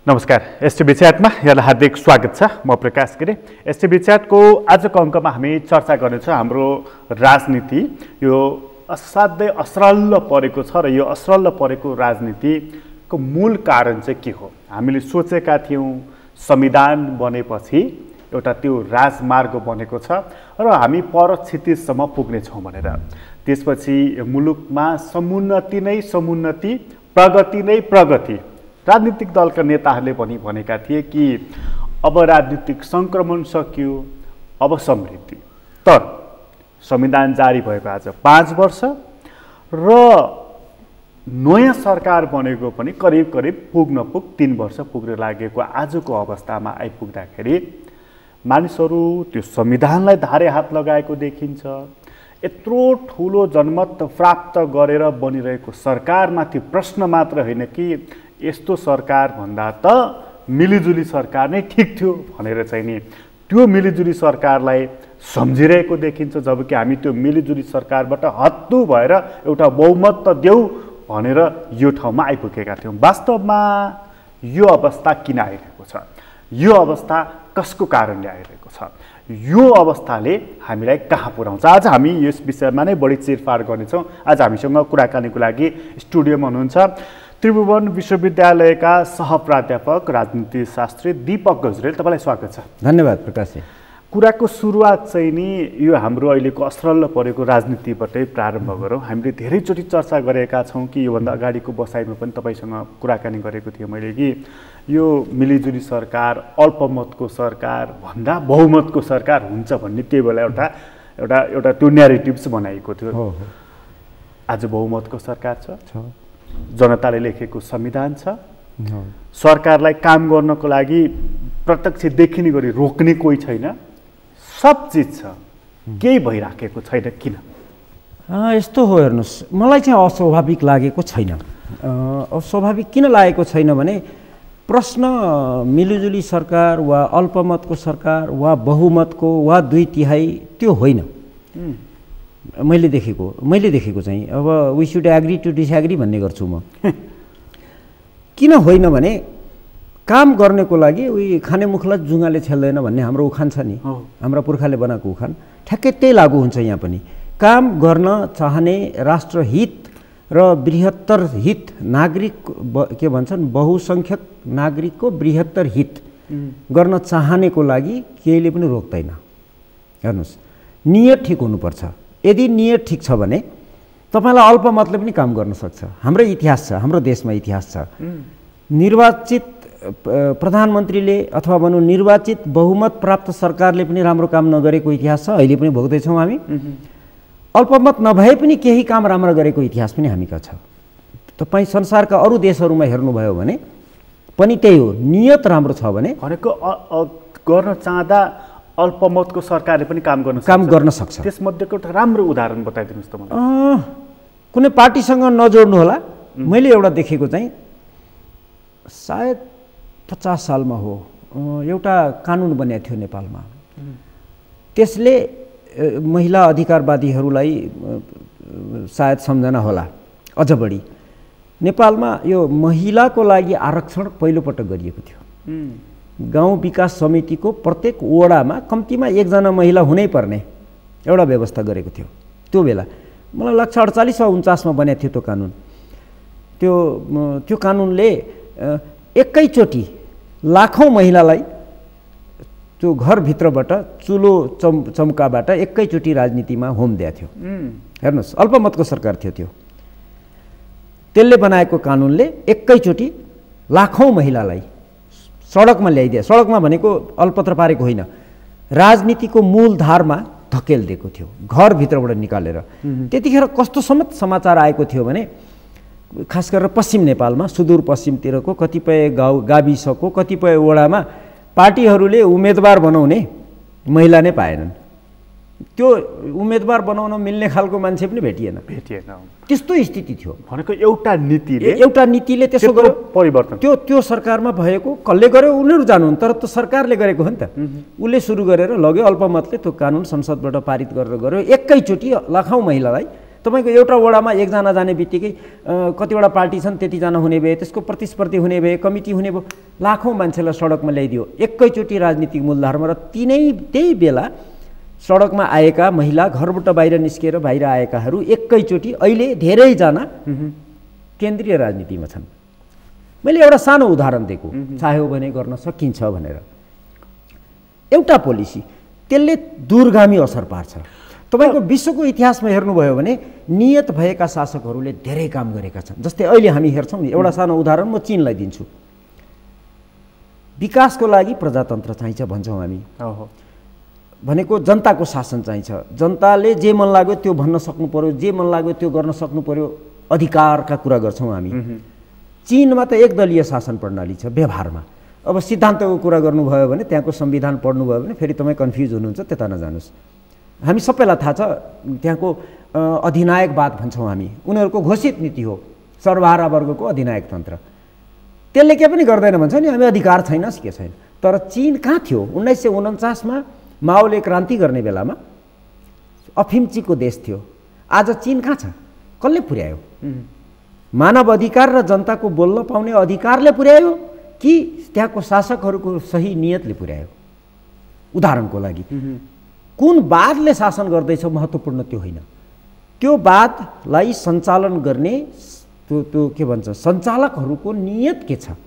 नमस्कार, एसटिभी च्याटमा यहाँलाई हार्दिक स्वागत छ। म प्रकाश गिरी। एसटिभी च्याटको आजको अङ्कमा हामी चर्चा गर्नेछौँ हाम्रो राजनीति। यो असाध्यै असरल परेको छ र यो असरल परेको राजनीतिको मूल कारण चाहिँ के हो? हामीले सोचेका थियौँ संविधान बनेपछि एउटा त्यो राजमार्ग बनेको छ र हामी परक्षितिजसम्म पुग्नेछौँ भनेर। त्यसपछि मुलुकमा समुन्नति नै समुन्नति, प्रगति नै प्रगति। राजनीतिक दलका नेताहरूले पनि भनेका थिए कि अब राजनीतिक सङ्क्रमण सकियो, अब समृद्धि। तर संविधान जारी भएको आज 5 वर्ष र नयाँ सरकार बनेको पनि करिब 3 वर्ष पुग्न लागेको आजको अवस्थामा आइपुग्दाखेरि मानिसहरू त्यो संविधानलाई धारे हात लगाएको देखिन्छ। यत्रो ठुलो जनमत प्राप्त गरेर बनिरहेको सरकारमाथि प्रश्न मात्र होइन कि यस्तो सरकार भन्दा त मिलिजुली सरकार नै ठिक थियो भनेर चाहिँ नि त्यो मिलिजुली सरकारलाई सम्झिरहेको देखिन्छ। जबकि हामी त्यो मिलिजुली सरकारबाट हत्तु भएर एउटा बहुमत त देऊ भनेर यो ठाउँमा आइपुगेका थियौँ। वास्तवमा यो अवस्था किन आइरहेको छ? यो अवस्था कसको कारणले आइरहेको छ? यो अवस्थाले हामीलाई कहाँ पुर्याउँछ? आज हामी यस विषयमा नै बढी चिरफाड गर्नेछौँ। आज हामीसँग कुराकानीको लागि स्टुडियोमा हुनुहुन्छ त्रिभुवन विश्वविद्यालयका सहप्राध्यापक राजनीतिशास्त्री दीपक गजरेल। तपाईँलाई स्वागत छ। धन्यवाद प्रकाशजी। कुराको सुरुवात चाहिँ नि यो हाम्रो अहिलेको असरल परेको राजनीतिबाटै प्रारम्भ गरौँ। हामीले धेरैचोटि चर्चा गरेका छौँ कि योभन्दा अगाडिको बसाइमा पनि तपाईँसँग कुराकानी गरेको थिएँ मैले कि यो मिलिजुली सरकार अल्पमतको सरकार भन्दा बहुमतको सरकार हुन्छ भन्ने त्यही बेला एउटा त्यो न्यारेटिभ्स बनाइएको थियो। आज बहुमतको सरकार छ, जनताले लेखेको संविधान छ, सरकारलाई काम गर्नको लागि प्रत्यक्ष देखिने गरी रोक्ने कोही छैन, सब चिज छ, केही भइराखेको छैन। किन यस्तो हो? हेर्नुहोस्, मलाई चाहिँ अस्वाभाविक लागेको छैन। अस्वाभाविक किन लागेको छैन भने प्रश्न मिलिजुली सरकार वा अल्पमतको सरकार वा बहुमतको वा 2/3 त्यो होइन। मैले देखेको चाहिँ अब we should agree to disagree भन्ने गर्छु म। किन होइन भने काम गर्नेको लागि उही खाने मुखलाई जुङ्गाले छेल्दैन भन्ने हाम्रो उखान छ नि, हाम्रा पुर्खाले बनाएको उखान। ठ्याक्कै त्यही लागु हुन्छ यहाँ पनि। काम गर्न चाहने राष्ट्रहित र बृहत्तर हित, नागरिक के भन्छन्, बहुसङ्ख्यक नागरिकको बृहत्तर हित गर्न चाहनेको लागि केहीले पनि रोक्दैन। हेर्नुहोस्, नियत ठिक हुनुपर्छ। यदि नियत ठिक छ भने तपाईँलाई अल्पमतले पनि काम गर्न सक्छ। हाम्रो इतिहास छ, हाम्रो देशमा इतिहास छ। निर्वाचित प्रधानमन्त्रीले अथवा भनौँ निर्वाचित बहुमत प्राप्त सरकारले पनि राम्रो काम नगरेको इतिहास छ, अहिले पनि भोग्दैछौँ हामी। अल्पमत नभए पनि केही काम राम्रो गरेको इतिहास पनि हामीका छ। तपाईँ संसारका अरू देशहरूमा हेर्नुभयो भने पनि त्यही हो। नियत राम्रो छ भने भनेको गर्न चाहँदा अल्पमतको सरकारले पनि काम गर्न सक्छ। त्यसमध्येको एउटा राम्रो उदाहरण बताइदिनुहोस् त मलाई। कुनै पार्टीसँग नजोड्नु होला। मैले एउटा देखेको चाहिँ सायद 50 सालमा हो, एउटा कानुन बनेको थियो नेपालमा। त्यसले महिला अधिकारवादीहरूलाई सायद सम्झना होला अझ बढी। नेपालमा यो महिलाको लागि आरक्षण पहिलोपटक गरिएको थियो। गाउँ विकास समितिको प्रत्येक वडामा कम्तीमा 1 जना महिला हुनै पर्ने एउटा व्यवस्था गरेको थियो त्यो बेला। मलाई लाग्छ 48 वा 49 मा बनेको थियो त्यो कानुन। त्यो कानुनले एकैचोटि लाखौँ महिलालाई त्यो घरभित्रबाट चुलो चम्काबाट एकैचोटि राजनीतिमा होम दिएको थियो। हेर्नुहोस्, अल्पमतको सरकार थियो त्यो। त्यसले बनाएको कानुनले एकैचोटि लाखौँ महिलालाई सडकमा ल्याइदिए। सडकमा भनेको अल्पत्र पारेको होइन, राजनीतिको मूलधारमा धकेलिदिएको थियो, घरभित्रबाट निकालेर। त्यतिखेर कस्तो समेत समाचार आएको थियो भने खास गरेर पश्चिम नेपालमा, सुदूरपश्चिमतिरको कतिपय गाविसको कतिपय वडामा पार्टीहरूले उम्मेदवार बनाउने महिला नै पाएनन्। त्यो उम्मेदवार बनाउन मिल्ने खालको मान्छे पनि भेटिएन। त्यस्तो स्थिति थियो। भनेको एउटा नीतिले त्यसो गर्यो परिवर्तन। त्यो सरकारमा भएको कसले गर्यो? उनीहरू जानुहुन्, तर त्यो सरकारले गरेको हो नि त। उसले सुरु गरेर लग्यो, अल्पमतले त्यो कानुन संसदबाट पारित गरेर गर्यो। एकैचोटि लाखौँ महिलालाई तपाईँको एउटा वडामा एकजना जाने बित्तिकै कतिवटा पार्टी छन् त्यतिजना हुने भए, त्यसको प्रतिस्पर्धी हुने भए, कमिटी हुने भयो, लाखौँ मान्छेलाई सडकमा ल्याइदियो एकैचोटि राजनीतिक मूलधारमा। र त्यही बेला सडकमा आएका महिला, घरबाट बाहिर निस्केर बाहिर आएकाहरू एकैचोटि अहिले धेरैजना केन्द्रीय राजनीतिमा छन्। मैले एउटा सानो उदाहरण दिएको, चाह्यो भने गर्न सकिन्छ भनेर। एउटा पोलिसी त्यसले दूरगामी असर पार्छ। तपाईँको विश्वको इतिहासमा हेर्नुभयो भने नियत भएका शासकहरूले धेरै काम गरेका छन्। जस्तै अहिले हामी हेर्छौँ नि, एउटा सानो उदाहरण म चीनलाई दिन्छु। विकासको लागि प्रजातन्त्र चाहिन्छ भन्छौँ हामी, भनेको जनताको शासन चाहिन्छ। जनताले जे मन लाग्यो त्यो भन्न सक्नु पर्यो, जे मन लाग्यो त्यो गर्न सक्नु पर्यो, अधिकारका कुरा गर्छौँ हामी। चीनमा त एकदलीय शासन प्रणाली छ व्यवहारमा। अब सिद्धान्तको कुरा गर्नुभयो भने त्यहाँको संविधान पढ्नुभयो भने फेरि तपाईँ कन्फ्युज हुनुहुन्छ, त्यता नजानुहोस्। हामी सबैलाई थाहा छ त्यहाँको अधिनायकवाद भन्छौँ हामी, उनीहरूको घोषित नीति हो सर्वहारा वर्गको अधिनायक तन्त्र। त्यसले के पनि गर्दैन भन्छ नि, हामी अधिकार छैनस् के छैन। तर चीन कहाँ थियो? 1949मा माओले क्रान्ति गर्ने बेलामा अफिमचीको देश थियो। आज चीन कहाँ छ? कसले पुर्यायो? मानव अधिकार र जनताको बोल्न पाउने अधिकारले पुर्यायो कि त्यहाँको शासकहरूको सही नियतले पुर्यायो? उदाहरणको लागि कुन वादले शासन गर्दैछ महत्त्वपूर्ण त्यो होइन, त्यो वादलाई सञ्चालन गर्ने त्यो के भन्छ सञ्चालकहरूको नियत के छ?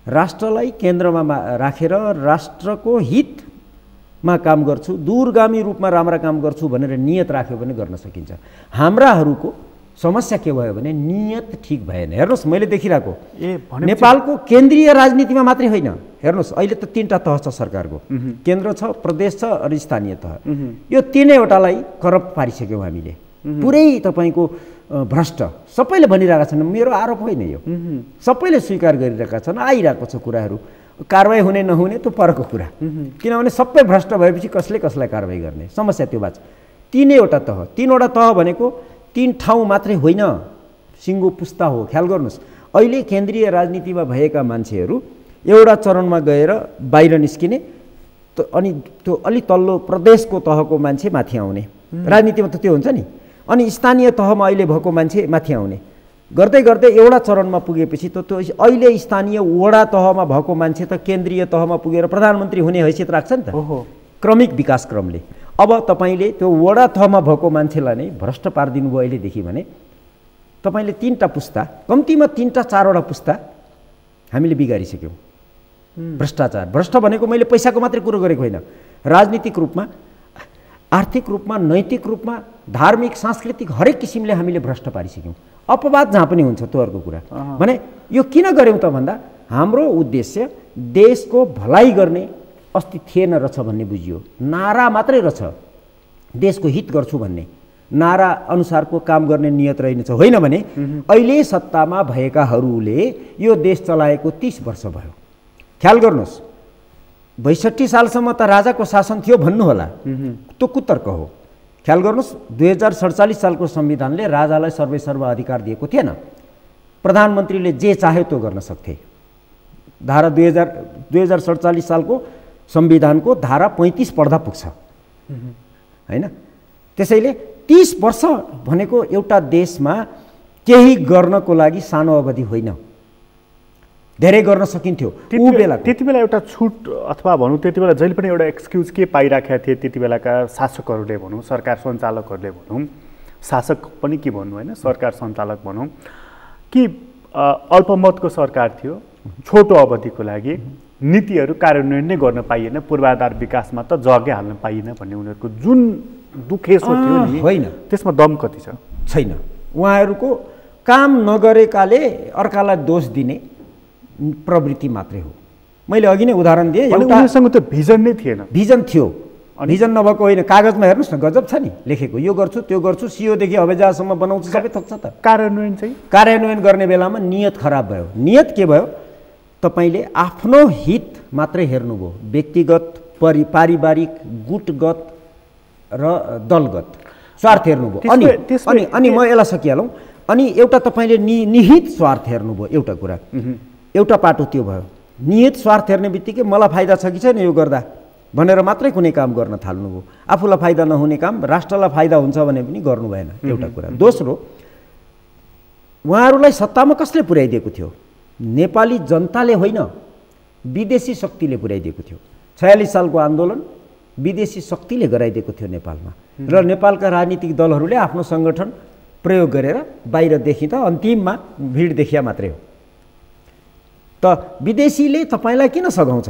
राष्ट्रलाई केन्द्रमा राखेर राष्ट्रको हितमा काम गर्छु, दूरगामी रूपमा राम्रा काम गर्छु भनेर नियत राख्यो भने गर्न सकिन्छ। हाम्राहरूको समस्या के भयो भने नियत ठिक भएन। हेर्नुहोस् मैले देखिरहेको नेपालको केन्द्रीय राजनीतिमा मात्रै होइन, हेर्नुहोस् अहिले त 3टा तह छ सरकारको, केन्द्र छ, प्रदेश छ र स्थानीय तह। यो तीनैवटालाई करप्ट पारिसक्यौँ हामीले, पुरै तपाईँको भ्रष्ट। सबैले भनिरहेका छन्, मेरो आरोप होइन यो, सबैले स्वीकार गरिरहेका छन्। आइरहेको छ कुराहरू, कारवाही हुने नहुने त्यो परको कुरा, किनभने सबै भ्रष्ट भएपछि कसले कसलाई कारवाही गर्ने? समस्या त्यो भएको छ। तीनैवटा तह, 3वटा तह भनेको 3 ठाउँ मात्रै होइन, सिङ्गो पुस्ता हो। ख्याल गर्नुहोस्, अहिले केन्द्रीय राजनीतिमा भएका मान्छेहरू एउटा चरणमा गएर बाहिर निस्किने, अनि त्यो अलि तल्लो प्रदेशको तहको मान्छे माथि आउने, राजनीतिमा त त्यो हुन्छ नि। अनि स्थानीय तहमा अहिले भएको मान्छे माथि आउने, गर्दै गर्दै एउटा चरणमा पुगेपछि त त्यो अहिले स्थानीय वडा तहमा भएको मान्छे त केन्द्रीय तहमा पुगेर प्रधानमन्त्री हुने हैसियत राख्छ नि त, क्रमिक विकास क्रमले। अब तपाईँले त्यो वडा तहमा भएको मान्छेलाई नै भ्रष्ट पारिदिनु भयो अहिलेदेखि भने तपाईँले 3टा पुस्ता, कम्तीमा 3टा 4वटा पुस्ता हामीले बिगारिसक्यौँ। भ्रष्टाचार, भ्रष्ट भनेको मैले पैसाको मात्रै कुरो गरेको होइन, राजनीतिक रूपमा, आर्थिक रूपमा, नैतिक रूपमा, धार्मिक, सांस्कृतिक हरेक किसिमले हामीले भ्रष्ट पारिसक्यौँ। अपवाद जहाँ पनि हुन्छ त्यो अर्को कुरा भने यो किन गऱ्यौँ त भन्दा हाम्रो उद्देश्य देशको भलाइ गर्ने अस्ति थिएन रहेछ भन्ने बुझियो। नारा मात्रै रहेछ, देशको हित गर्छु भन्ने नारा अनुसारको काम गर्ने नियत रहेनछ। होइन भने अहिले सत्तामा भएकाहरूले यो देश चलाएको 30 वर्ष भयो। ख्याल गर्नुहोस्, 62 सालसम्म त राजाको शासन थियो भन्नु होला, त्यो कुतर्क हो। ख्याल गर्नुहोस्, 2047 सालको संविधानले राजालाई सर्वेसर्व अधिकार दिएको थिएन। प्रधानमन्त्रीले जे चाह्यो त्यो गर्न सक्थे। धारा 2047 सालको संविधानको धारा 35 पढ्दा पुग्छ होइन। त्यसैले 30 वर्ष भनेको एउटा देशमा केही गर्नको लागि सानो अवधि होइन, धेरै गर्न सकिन्थ्यो। त्यति बेला एउटा छुट अथवा भनौँ त्यति बेला जहिले पनि एउटा एक्सक्युज के पाइराखेका थिए त्यति बेलाका शासकहरूले भनौँ, सरकार सञ्चालकहरूले भनौँ, शासक पनि के भन्नु होइन, सरकार सञ्चालक भनौँ कि अल्पमतको सरकार थियो, छोटो अवधिको लागि नीतिहरू कार्यान्वयन नै गर्न पाइएन, पूर्वाधार विकासमा त जग्गै हाल्न पाइएन भन्ने उनीहरूको जुन दुखेसो थियो नि, होइन त्यसमा दम कति छ? छैन। उहाँहरूको काम नगरेकाले अर्कालाई दोष दिने प्रवृत्ति मात्रै हो। मैले अघि नै उदाहरण दिएँ, उनीसँग त भिजन नै थिएन। भिजन थियो, भिजन नभएको होइन। कागजमा हेर्नुहोस् न, गजब छ नि, लेखेको यो गर्छु त्यो गर्छु, सिओदेखि हवाईजहाजसम्म बनाउँछु, सबै थोक्छ त। कार्यान्वयन चाहिँ कार्यान्वयन गर्ने बेलामा नियत खराब भयो। नियत के भयो? तपाईँले आफ्नो हित मात्रै हेर्नुभयो, व्यक्तिगत, पारिवारिक, गुटगत र दलगत स्वार्थ हेर्नुभयो। अनि म यसलाई सकिहालौँ। अनि एउटा तपाईँले निहित स्वार्थ हेर्नुभयो। एउटा कुरा, एउटा पाटो त्यो भयो। निहित स्वार्थ हेर्ने बित्तिकै मलाई फाइदा छ कि छैन यो गर्दा, भनेर मात्रै कुनै काम गर्न थाल्नुभयो। आफूलाई फाइदा नहुने काम राष्ट्रलाई फाइदा हुन्छ भने पनि गर्नु भएन, एउटा कुरा। दोस्रो, उहाँहरूलाई सत्तामा कसले पुर्याइदिएको थियो? नेपाली जनताले होइन, विदेशी शक्तिले पुर्याइदिएको थियो। 46 सालको आन्दोलन विदेशी शक्तिले गराइदिएको थियो नेपालमा, र नेपालका राजनीतिक दलहरूले आफ्नो सङ्गठन प्रयोग गरेर बाहिर देखिँदा अन्तिममा भिड देखिया मात्रै हो। त विदेशीले तपाईँलाई किन सघाउँछ?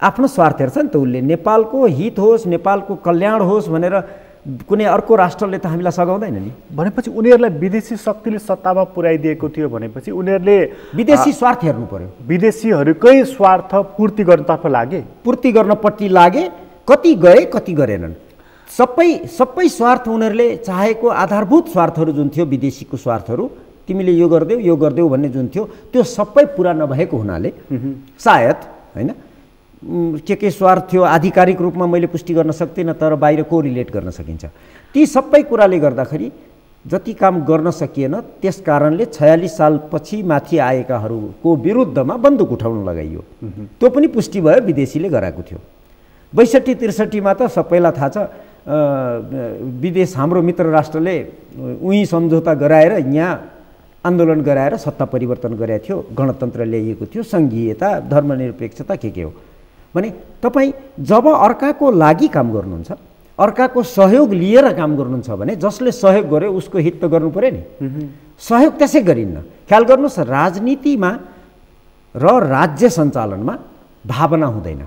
आफ्नो स्वार्थ हेर्छ नि त उसले। नेपालको हित होस्, नेपालको कल्याण होस् भनेर कुनै अर्को राष्ट्रले त हामीलाई सघाउँदैन नि। भनेपछि उनीहरूलाई विदेशी शक्तिले सत्तामा पुर्याइदिएको थियो भनेपछि उनीहरूले विदेशी स्वार्थ हेर्नु पर्यो। विदेशीहरूकै स्वार्थ पूर्ति गर्नतर्फ लागे, पूर्ति गर्नपट्टि लागे। कति गए कति गरेनन्, सबै स्वार्थ उनीहरूले चाहेको आधारभूत स्वार्थहरू जुन थियो, विदेशीको स्वार्थहरू, तिमीले यो गरिदेऊ भन्ने जुन थियो, त्यो सबै पुरा नभएको हुनाले सायद होइन के स्वार्थ थियो आधिकारिक रूपमा मैले पुष्टि गर्न सक्दिनँ, तर बाहिर कोरिलेट गर्न सकिन्छ। ती सबै कुराले गर्दाखेरि जति काम गर्न सकिएन, त्यस कारणले 46 सालपछि माथि आएकाहरूको विरुद्धमा बन्दुक उठाउन लगाइयो। त्यो पनि पुष्टि भयो विदेशीले गराएको थियो। 62-63 त सबैलाई थाहा छ, विदेश हाम्रो मित्र राष्ट्रले उही सम्झौता गराएर यहाँ आन्दोलन गराएर सत्ता परिवर्तन गरेको थियो, गणतन्त्र ल्याइएको थियो, सङ्घीयता, धर्मनिरपेक्षता के हो भने तपाईँ जब अर्काको लागि काम गर्नुहुन्छ, अर्काको सहयोग लिएर काम गर्नुहुन्छ भने जसले सहयोग गर्यो उसको हित त गर्नु पर्यो नि। सहयोग त्यसै गरिन्न। ख्याल गर्नुहोस्, राजनीतिमा र राज्य सञ्चालनमा भावना हुँदैन,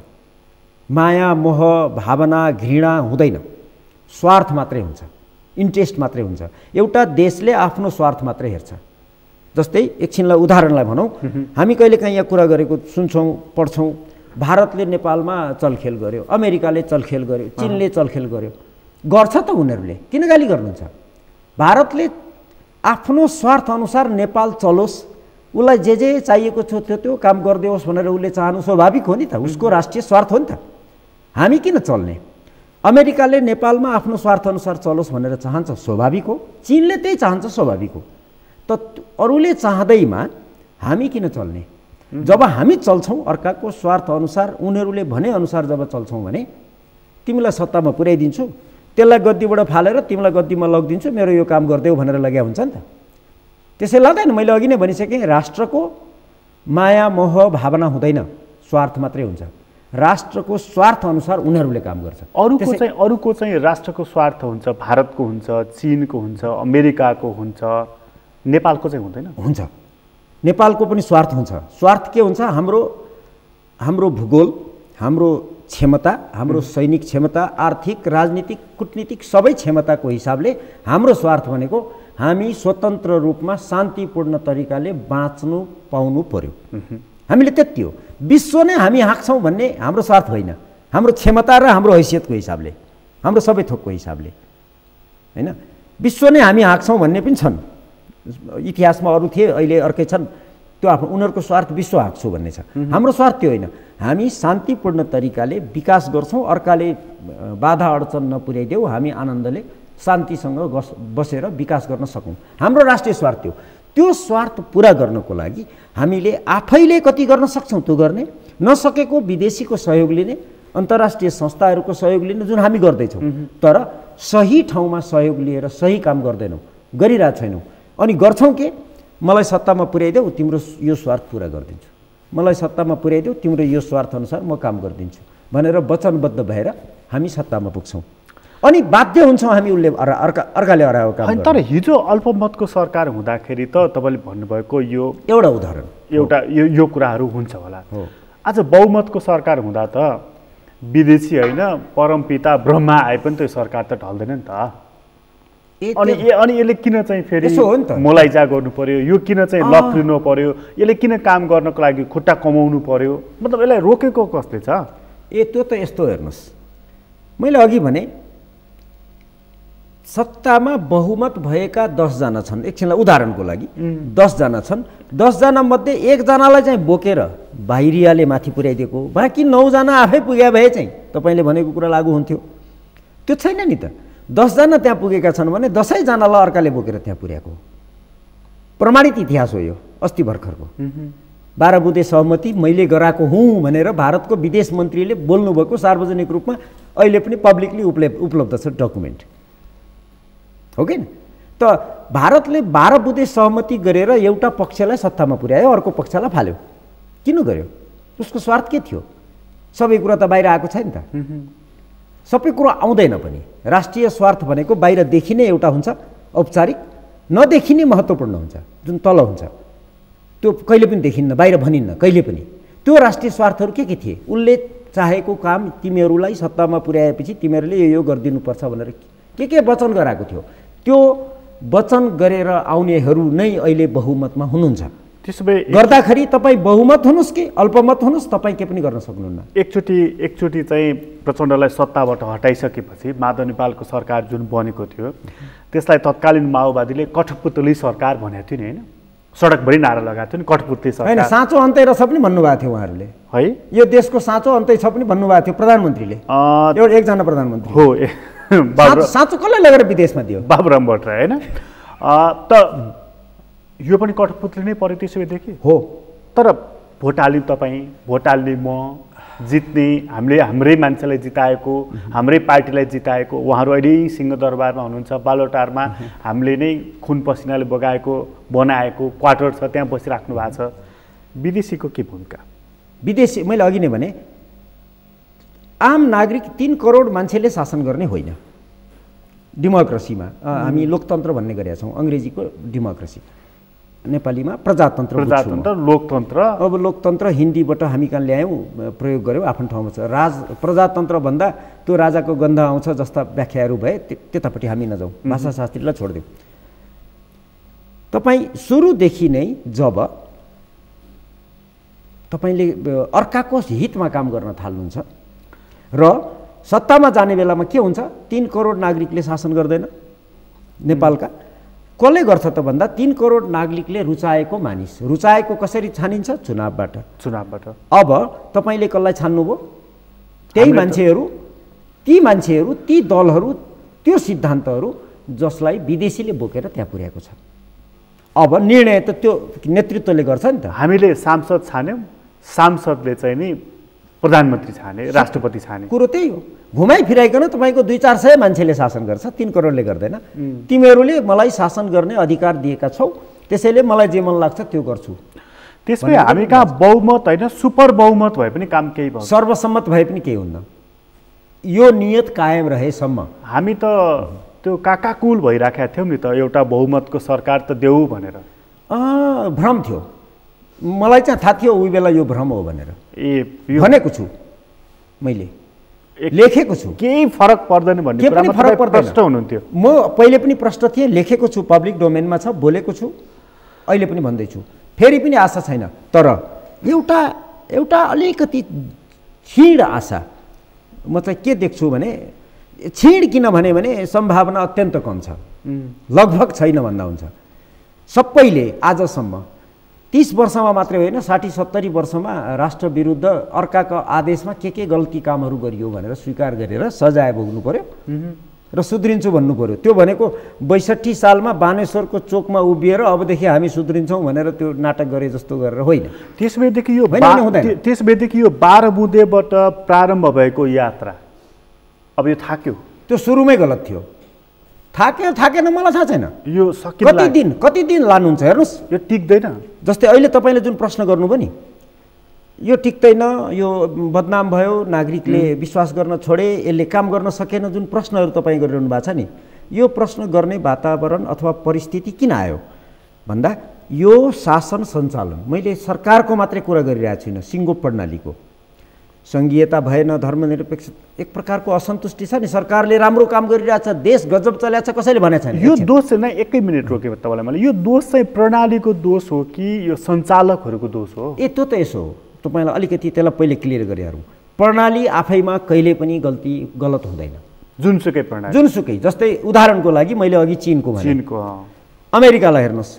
माया मोह भावना घृणा हुँदैन, स्वार्थ मात्रै हुन्छ, इन्ट्रेस्ट मात्रै हुन्छ। एउटा देशले आफ्नो स्वार्थ मात्रै हेर्छ। जस्तै एकछिनलाई उदाहरणलाई भनौँ, हामी कहिलेकाहीँ यहाँ कुरा गरेको सुन्छौँ, पढ्छौँ, भारतले नेपालमा चलखेल गर्यो, अमेरिकाले चलखेल गर्यो, चीनले चलखेल गर्यो। गर्छ त उनीहरूले, किन गाली गर्नुहुन्छ? भारतले आफ्नो स्वार्थ अनुसार नेपाल चलोस्, उसलाई जे चाहिएको छ त्यो काम गरिदियोस् भनेर उसले चाहनु स्वाभाविक हो नि त, उसको राष्ट्रिय स्वार्थ हो नि त। हामी किन चल्ने? अमेरिकाले नेपालमा आफ्नो स्वार्थ अनुसार चलोस् भनेर चाहन्छ, स्वाभाविक हो। चीनले त्यही चाहन्छ, स्वाभाविक हो। त अरूले चाहँदैमा हामी किन चल्ने? जब हामी चल्छौँ अर्काको स्वार्थ अनुसार, उनीहरूले भने अनुसार जब चल्छौँ भने तिमीलाई सत्तामा पुर्याइदिन्छु, त्यसलाई गद्दीबाट फालेर तिमीलाई गद्दीमा लगिदिन्छु, मेरो यो काम गरिदेऊ भनेर लग्या हुन्छ नि त। त्यसै लाग्दैन? मैले अघि नै भनिसकेँ, राष्ट्रको माया मोह भावना हुँदैन, स्वार्थ मात्रै हुन्छ। राष्ट्रको स्वार्थ अनुसार उनीहरूले काम गर्छ। अरूको चाहिँ राष्ट्रको स्वार्थ हुन्छ, भारतको हुन्छ, चीनको हुन्छ, अमेरिकाको हुन्छ, नेपालको चाहिँ हुँदैन? हुन्छ, नेपालको पनि स्वार्थ हुन्छ। स्वार्थ के हुन्छ? हाम्रो भूगोल, हाम्रो क्षमता, हाम्रो सैनिक क्षमता, आर्थिक, राजनीतिक, कूटनीतिक सबै क्षमताको हिसाबले हाम्रो स्वार्थ भनेको हामी स्वतन्त्र रूपमा शान्तिपूर्ण तरिकाले बाँच्नु पाउनु पर्यो। हामीले त्यति हो। विश्व नै हामी हाँक्छौँ भन्ने हाम्रो स्वार्थ होइन, हाम्रो क्षमता र हाम्रो हैसियतको हिसाबले, हाम्रो सबै थोकको हिसाबले होइन। विश्व नै हामी हाँक्छौँ भन्ने पनि छन्, इतिहासमा अरू थिए, अहिले अर्कै छन्। त्यो आफ्नो उनीहरूको स्वार्थ विश्व हाँक्छु भन्ने छ। हाम्रो स्वार्थ त्यो होइन, हामी शान्तिपूर्ण तरिकाले विकास गर्छौँ, अर्काले बाधा अडचन नपुर्याइदेऊ, हामी आनन्दले शान्तिसँग बसेर विकास गर्न सकौँ। हाम्रो राष्ट्रिय स्वार्थ त्यो स्वार्थ पुरा गर्नको लागि हामीले आफैले कति गर्न सक्छौँ त्यो गर्ने, नसकेको विदेशीको सहयोग लिने, अन्तर्राष्ट्रिय संस्थाहरूको सहयोग लिने, जुन हामी गर्दैछौँ। तर सही ठाउँमा सहयोग लिएर सही काम गर्दैनौँ, गरिरहेको छैनौँ। अनि गर्छौँ के? मलाई सत्तामा पुर्याइदेऊ, तिम्रो यो स्वार्थ पुरा गरिदिन्छु, मलाई सत्तामा पुर्याइदेऊ, तिम्रो यो स्वार्थ अनुसार म काम गरिदिन्छु भनेर वचनबद्ध भएर हामी सत्तामा पुग्छौँ। अनि बाध्य हुन्छौँ हामी उसले अर्काले हराएको काम। तर हिजो अल्पमतको सरकार हुँदाखेरि त तपाईँले भन्नुभएको यो एउटा उदाहरण, यो कुराहरू हुन्छ होला। आज बहुमतको सरकार हुँदा त विदेशी होइन, परमपिता ब्रह्मा आए पनि त्यो सरकार त ढल्दैन नि त। अनि यसले किन चाहिँ फेरि मोलाइजा गर्नु पर्यो, यो किन चाहिँ लफ्रिनु पर्यो, यसले किन काम गर्नको लागि खुट्टा कमाउनु पर्यो? मतलब यसलाई रोकेको कसले छ? त्यो त यस्तो हेर्नुहोस्, मैले अघि भने सत्तामा बहुमत भएका 10 जना छन्, एकछिनलाई उदाहरणको लागि 10 जना छन्, 10 जना मध्ये 1 जनालाई चाहिँ बोकेर बाहिरियाले माथि पुर्याइदिएको, बाँकी 9 जना आफै पुगे भए चाहिँ तपाईँले भनेको कुरा लागू हुन्थ्यो। त्यो छैन नि त। 10 जना त्यहाँ पुगेका छन् भने 10 जनालाई अर्काले बोकेर त्यहाँ पुर्याएको प्रमाणित इतिहास हो यो, अस्ति भर्खरको। 12 बुँदे सहमति मैले गराएको हुँ भनेर भारतको विदेश मन्त्रीले बोल्नुभएको सार्वजनिक रूपमा अहिले पनि पब्लिकली उपलब्ध छ डकुमेन्ट, हो कि? त भारतले 12 बुँदे सहमति गरेर एउटा पक्षलाई सत्तामा पुर्यायो, अर्को पक्षलाई फाल्यो। किन गर्यो? उसको स्वार्थ के थियो? सबै कुरा त बाहिर आएको छैन त। सबै कुरा आउँदैन पनि। राष्ट्रिय स्वार्थ भनेको बाहिर देखिने एउटा हुन्छ औपचारिक, नदेखिने महत्त्वपूर्ण हुन्छ, जुन तल हुन्छ, त्यो कहिले पनि देखिन्न, बाहिर भनिन्न कहिले पनि। त्यो राष्ट्रिय स्वार्थहरू के थिए? उसले चाहेको काम तिमीहरूलाई सत्तामा पुर्याएपछि तिमीहरूले यो गरिदिनुपर्छ भनेर के वचन गराएको थियो। त्यो वचन गरेर आउनेहरू नै अहिले बहुमतमा हुनुहुन्छ। त्यसो भए गर्दाखेरि तपाईँ बहुमत हुनुहोस् कि अल्पमत हुनुहोस्, तपाईँ के पनि गर्न सक्नुहुन्न। एकचोटि चाहिँ प्रचण्डलाई सत्ताबाट हटाइसकेपछि माधव नेपालको सरकार जुन बनेको थियो त्यसलाई तत्कालीन माओवादीले कठपुतली सरकार भनेको थियो नि, होइन? सडकभरि नारा लगाएको थियो नि कठपुतली सरकार। होइन, साँचो अन्तै रहेछ पनि भन्नुभएको थियो उहाँहरूले, है? यो देशको साँचो अन्तै छ पनि भन्नुभएको थियो प्रधानमन्त्रीले। एकजना प्रधानमन्त्री हो, साँचो कसलाई लगेर विदेशमा दियो? बाबुराम भट्टराई, होइन? त यो पनि कठपुतली नै पऱ्यो त्यसो भएदेखि हो। तर भोट हाल्ने तपाईँ, भोट हाल्ने म, जित्ने हामीले हाम्रै मान्छेलाई जिताएको, हाम्रै पार्टीलाई जिताएको, उहाँहरू अहिले सिंहदरबारमा हुनुहुन्छ, बालोटारमा हामीले नै खुन पसिनाले बगाएको बनाएको क्वार्टर छ, त्यहाँ बसिराख्नु भएको छ। विदेशीको के भूमिका? विदेशी मैले अघि नै भने आम नागरिक 3 करोड मान्छेले शासन गर्ने होइन। डेमोक्रेसीमा हामी लोकतन्त्र भन्ने गरेका छौँ, अङ्ग्रेजीको डेमोक्रेसी, नेपालीमा प्रजातन्त्र, लोकतन्त्र। अब लोकतन्त्र हिन्दीबाट हामी कहाँ ल्यायौँ, प्रयोग गऱ्यौँ, आफ्नो ठाउँमा छ। प्रजातन्त्र भन्दा त्यो राजाको गन्ध आउँछ जस्ता व्याख्याहरू भए, त्यतापट्टि हामी नजाउँ, भाषाशास्त्रीलाई छोडिदिउँ। तपाईँ सुरुदेखि नै जब तपाईँले अर्काको हितमा काम गर्न थाल्नुहुन्छ र सत्तामा जाने बेलामा के हुन्छ? 3 करोड नागरिकले शासन गर्दैन नेपालका। कसले गर्छ त भन्दा 3 करोड नागरिकले रुचाएको मानिस। रुचाएको कसरी छानिन्छ? चुनावबाट। अब तपाईँले कसलाई छान्नुभयो? त्यही मान्छेहरू, ती दलहरू, त्यो सिद्धान्तहरू जसलाई विदेशीले बोकेर त्यहाँ पुर्याएको छ। अब निर्णय त त्यो नेतृत्वले गर्छ नि त। हामीले सांसद छान्यौँ, सांसदले चाहिँ नि प्रधानमन्त्री छाने, राष्ट्रपति छाने। कुरो त्यही हो। घुमाइ फिराइकन तपाईँको 200-400 मान्छेले शासन गर्छ, 3 करोडले गर्दैन। तिमीहरूले मलाई शासन गर्ने अधिकार दिएका छौ, त्यसैले मलाई जे मन लाग्छ त्यो गर्छु। त्यसमै हामी कहाँ बहुमत होइन, सुपर बहुमत भए पनि काम केही भयो, सर्वसम्मत भए पनि केही हुन्न। यो नियत कायम रहेसम्म हामी त त्यो काकाकुल भइराखेका थियौँ नि त, एउटा बहुमतको सरकार त देऊ भनेर। भ्रम थियो, मलाई चाहिँ थाहा थियो उही बेला यो भ्रम हो भनेर। भनेको छु, मैले लेखेको छु, केही फरक पर्दैन भन्ने कुरामा फरक पर्दैन हुनुहुन्थ्यो। म पहिले पनि प्रश्न थिएँ, लेखेको छु, पब्लिक डोमेनमा छ, बोलेको छु, अहिले पनि भन्दैछु, फेरि पनि आशा छैन। तर एउटा अलिकति क्षीण आशा म चाहिँ के देख्छु भने, क्षीण किन भने सम्भावना अत्यन्त कम छ, लगभग छैन भन्दा हुन्छ। सबैले आजसम्म 30 वर्षमा मात्रै होइन, 60-70 वर्षमा राष्ट्र विरुद्ध अर्काको आदेशमा के गल्ती कामहरू गरियो भनेर स्वीकार गरेर सजाय भोग्नु पर्यो र सुध्रिन्छु भन्नु पर्यो। त्यो भनेको 62 सालमा बानेश्वरको चोकमा उभिएर अबदेखि हामी सुध्रिन्छौँ भनेर त्यो नाटक गरे जस्तो गरेर होइन। त्यसबेदेखि यो 12 बुँदेबाट प्रारम्भ भएको यात्रा अब यो थाक्यो। त्यो सुरुमै गलत थियो। थाकेन मलाई थाहा छैन। यो कति दिन लानुहुन्छ हेर्नुहोस्, यो टिक्दैन। जस्तै अहिले तपाईँले जुन प्रश्न गर्नुभयो नि, यो टिक्दैन, यो बदनाम भयो, नागरिकले विश्वास गर्न छोडे, यसले काम गर्न सकेन, जुन प्रश्नहरू तपाईँ गरिरहनु भएको छ नि, यो प्रश्न गर्ने वातावरण अथवा परिस्थिति किन आयो भन्दा यो शासन सञ्चालन, मैले सरकारको मात्रै कुरा गरिरहेको छुइनँ, सिङ्गो प्रणालीको सङ्घीयता भएन, धर्मनिरपेक्ष, एक प्रकारको असन्तुष्टि छ नि। सरकारले राम्रो काम गरिरहेछ, देश गजब चलेको छ, कसैले भनेको छैन। यो दोष चाहिँ नै एकै मिनट रोक्यो तपाईँलाई मैले, यो दोष चाहिँ प्रणालीको दोष हो कि यो सञ्चालकहरूको दोष हो? त्यो त यसो हो, तपाईँलाई अलिकति त्यसलाई पहिले क्लियर गरिहालौँ। प्रणाली आफैमा कहिले पनि गलत हुँदैन, जुनसुकै प्रणाली, जुनसुकै। जस्तै उदाहरणको लागि मैले अघि चीनको अमेरिकालाई हेर्नुहोस्,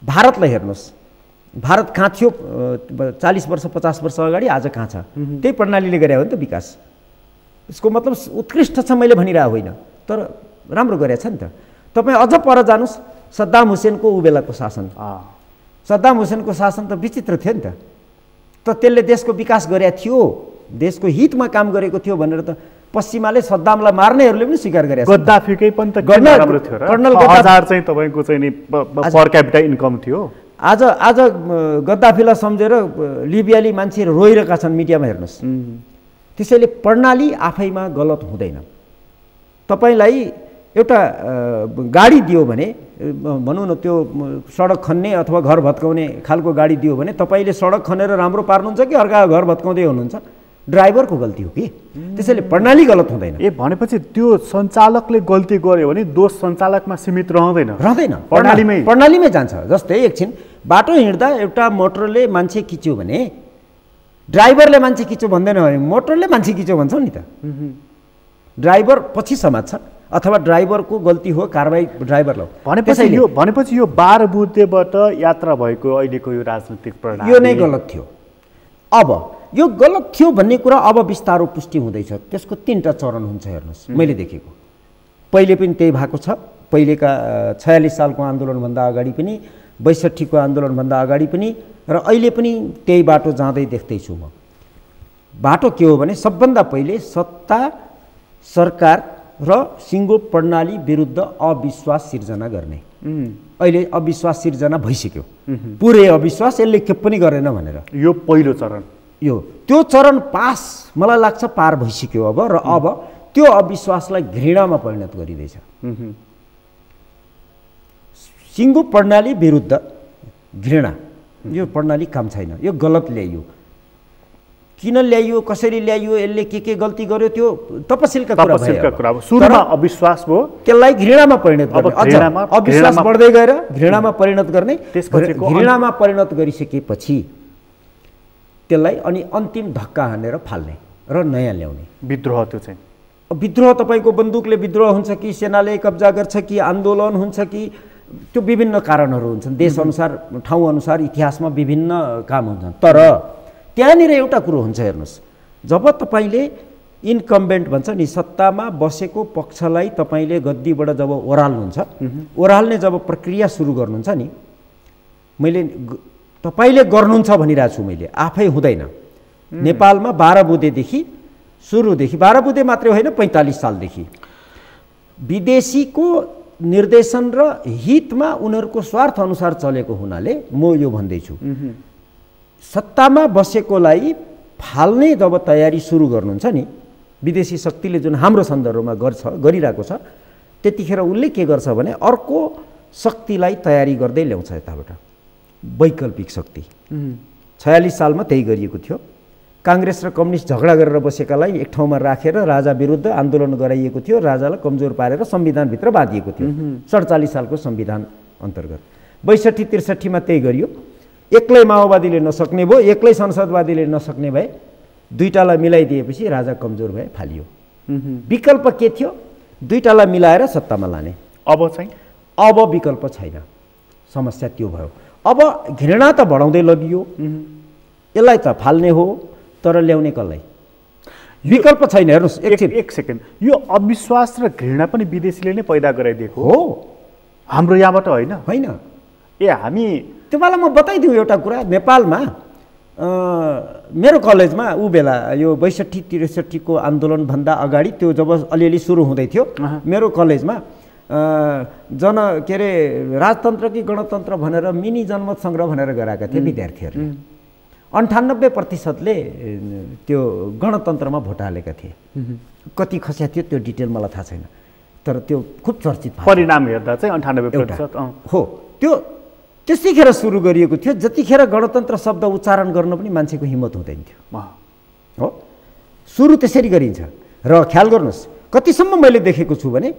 भारतलाई हेर्नुहोस्। भारत कहाँ थियो 40 वर्ष 50 वर्ष अगाडि, आज कहाँ छ? त्यही प्रणालीले गरे हो नि त विकास। यसको मतलब उत्कृष्ट छ मैले भनिरहेको होइन, तर राम्रो गरेछ नि त। तपाईँ अझ पर जानुहोस्, सद्दाम हुसेनको ऊ बेलाको शासन। सद्दाम हुसेनको शासन त विचित्र थियो नि त। त त्यसले देशको विकास गरेको थियो, देशको हितमा काम गरेको थियो भनेर त पश्चिमाले सद्दामलाई मार्नेहरूले पनि स्वीकार गरे। गद्दाफीकै पनि त किन राम्रो थियो र? कर्नल 1000 चाहिँ तपाईँको चाहिँ नि पर क्यापिटा इन्कम थियो। आज गद्दाफीलाई सम्झेर लिबियाली मान्छे रोइरहेका छन् मिडियामा, हेर्नुहोस्। त्यसैले प्रणाली आफैमा गलत हुँदैन। तपाईँलाई एउटा गाडी दियो भने, भनौँ न त्यो सडक खन्ने अथवा घर भत्काउने खालको गाडी दियो भने तपाईँले सडक खनेर राम्रो पार्नुहुन्छ कि अर्का घर भत्काउँदै हुनुहुन्छ? ड्राइभरको गल्ती हो कि? त्यसैले प्रणाली गलत हुँदैन। भनेपछि त्यो सञ्चालकले गल्ती गर्यो भने दोष सञ्चालकमा सीमित रहँदैन, प्रणालीमै जान्छ। जस्तै एकछिन बाटो हिँड्दा एउटा मोटरले मान्छे खिच्यो भने ड्राइभरले मान्छे खिच्यो भन्दैन भने मोटरले मान्छे खिच्यो भन्छ नि त। ड्राइभर पछि समात्छ अथवा ड्राइभरको गल्ती हो, कारबाही ड्राइभरलाई। भनेपछि यो 12 बुँदेबाट यात्रा भएको अहिलेको यो राजनीतिक प्रणाली यो नै गलत थियो। अब यो गलत थियो भन्ने कुरा अब बिस्तारो पुष्टि हुँदैछ। त्यसको 3टा चरण हुन्छ, हेर्नुहोस्। मैले देखेको पहिले पनि त्यही भएको छ। पहिलेका 46 सालको आन्दोलनभन्दा अगाडि पनि, 62 को आन्दोलनभन्दा अगाडि पनि, र अहिले पनि त्यही बाटो जाँदै देख्दैछु म। बाटो के हो भने सबभन्दा पहिले सत्ता, सरकार र सिङ्गो प्रणाली विरुद्ध अविश्वास सिर्जना गर्ने। अहिले अविश्वास सिर्जना भइसक्यो, पुरै अविश्वास, यसले के पनि गरेन भनेर। यो पहिलो चरण, त्यो चरण पास मलाई लाग्छ पार भइसक्यो अब। र अब त्यो अविश्वासलाई घृणामा परिणत गरिँदैछ। सिङ्गो प्रणाली विरुद्ध घृणा, यो प्रणाली काम छैन, यो गलत ल्याइयो। किन ल्याइयो, कसरी ल्याइयो, यसले के गल्ती गर्यो, त्यो तपसिलका कुरा हो। सुरुमा अविश्वास भयो, त्यसलाई घृणामा परिणत गर्ने, अविश्वास बढ्दै गएर घृणामा परिणत गर्ने, घृणामा परिणत गरिसकेपछि त्यसलाई अनि अन्तिम धक्का हानेर फाल्ने र नयाँ ल्याउने विद्रोह। त्यो चाहिँ विद्रोह तपाईँको बन्दुकले विद्रोह हुन्छ कि सेनाले कब्जा गर्छ कि आन्दोलन हुन्छ कि, त्यो विभिन्न कारणहरू हुन्छन्। देशअनुसार, ठाउँअनुसार, इतिहासमा विभिन्न काम हुन्छन्। तर त्यहाँनिर एउटा कुरो हुन्छ, हेर्नुहोस्। जब तपाईँले इन्कम्बेन्ट भन्छ नि, सत्तामा बसेको पक्षलाई तपाईँले गद्दीबाट जब ओह्राल्नुहुन्छ, ओह्राल्ने जब प्रक्रिया सुरु गर्नुहुन्छ नि, मैले तपाईँले गर्नुहुन्छ भनिरहेको छु, मैले आफै हुँदैन। नेपालमा 12 बुँदेदेखि सुरुदेखि, 12 बुँदे मात्रै होइन, 45 सालदेखि विदेशीको निर्देशन र हितमा उनीहरूको स्वार्थ अनुसार चलेको हुनाले म यो भन्दैछु, सत्तामा बसेकोलाई फाल्ने जब तयारी सुरु गर्नुहुन्छ नि, विदेशी शक्तिले जुन हाम्रो सन्दर्भमा गरिरहेको छ, त्यतिखेर उसले के गर्छ भने अर्को शक्तिलाई तयारी गर्दै ल्याउँछ यताबाट, वैकल्पिक शक्ति। 46 सालमा त्यही गरिएको थियो। काङ्ग्रेस र कम्युनिस्ट झगडा गरेर बसेकालाई एक ठाउँमा राखेर राजा विरुद्ध आन्दोलन गराइएको थियो, राजालाई कमजोर पारेर संविधानभित्र बाँधिएको थियो 47 सालको संविधान अन्तर्गत। 62-63 मा त्यही गरियो। एक्लै माओवादीले नसक्ने भयो, एक्लै संसदवादीले नसक्ने भए, दुईटालाई मिलाइदिएपछि राजा कमजोर भए, फालियो। विकल्प के थियो? दुईटालाई मिलाएर सत्तामा लाने। अब विकल्प छैन, समस्या त्यो भयो। अब घृणा त बढाउँदै लगियो, यसलाई त फाल्ने हो, तर ल्याउने कसलाई? विकल्प छैन। हेर्नुहोस् एक सेकेन्ड, यो अविश्वास र घृणा पनि विदेशीले नै पैदा गराइदिएको हो, हाम्रो यहाँबाट होइन? होइन। हामी तपाईँलाई म बताइदिउँ एउटा कुरा। नेपालमा मेरो कलेजमा ऊ बेला यो 62-63 को आन्दोलनभन्दा अगाडि, त्यो जब अलिअलि सुरु हुँदै थियो, मेरो कलेजमा के अरे राजतन्त्र कि गणतन्त्र भनेर मिनी जनमत सङ्ग्रह भनेर गराएका थिए विद्यार्थीहरूले। 98% त्यो गणतन्त्रमा भोट हालेका थिए। कति खस्या थियो त्यो डिटेल मलाई थाहा छैन, तर त्यो खुब चर्चित परिणाम हेर्दा चाहिँ 98% हो। त्यो त्यतिखेर सुरु गरिएको थियो, जतिखेर गणतन्त्र शब्द उच्चारण गर्न पनि मान्छेको हिम्मत हुँदैन थियो। हो, सुरु त्यसरी गरिन्छ। र ख्याल गर्नुहोस्, कतिसम्म मैले देखेको छु भने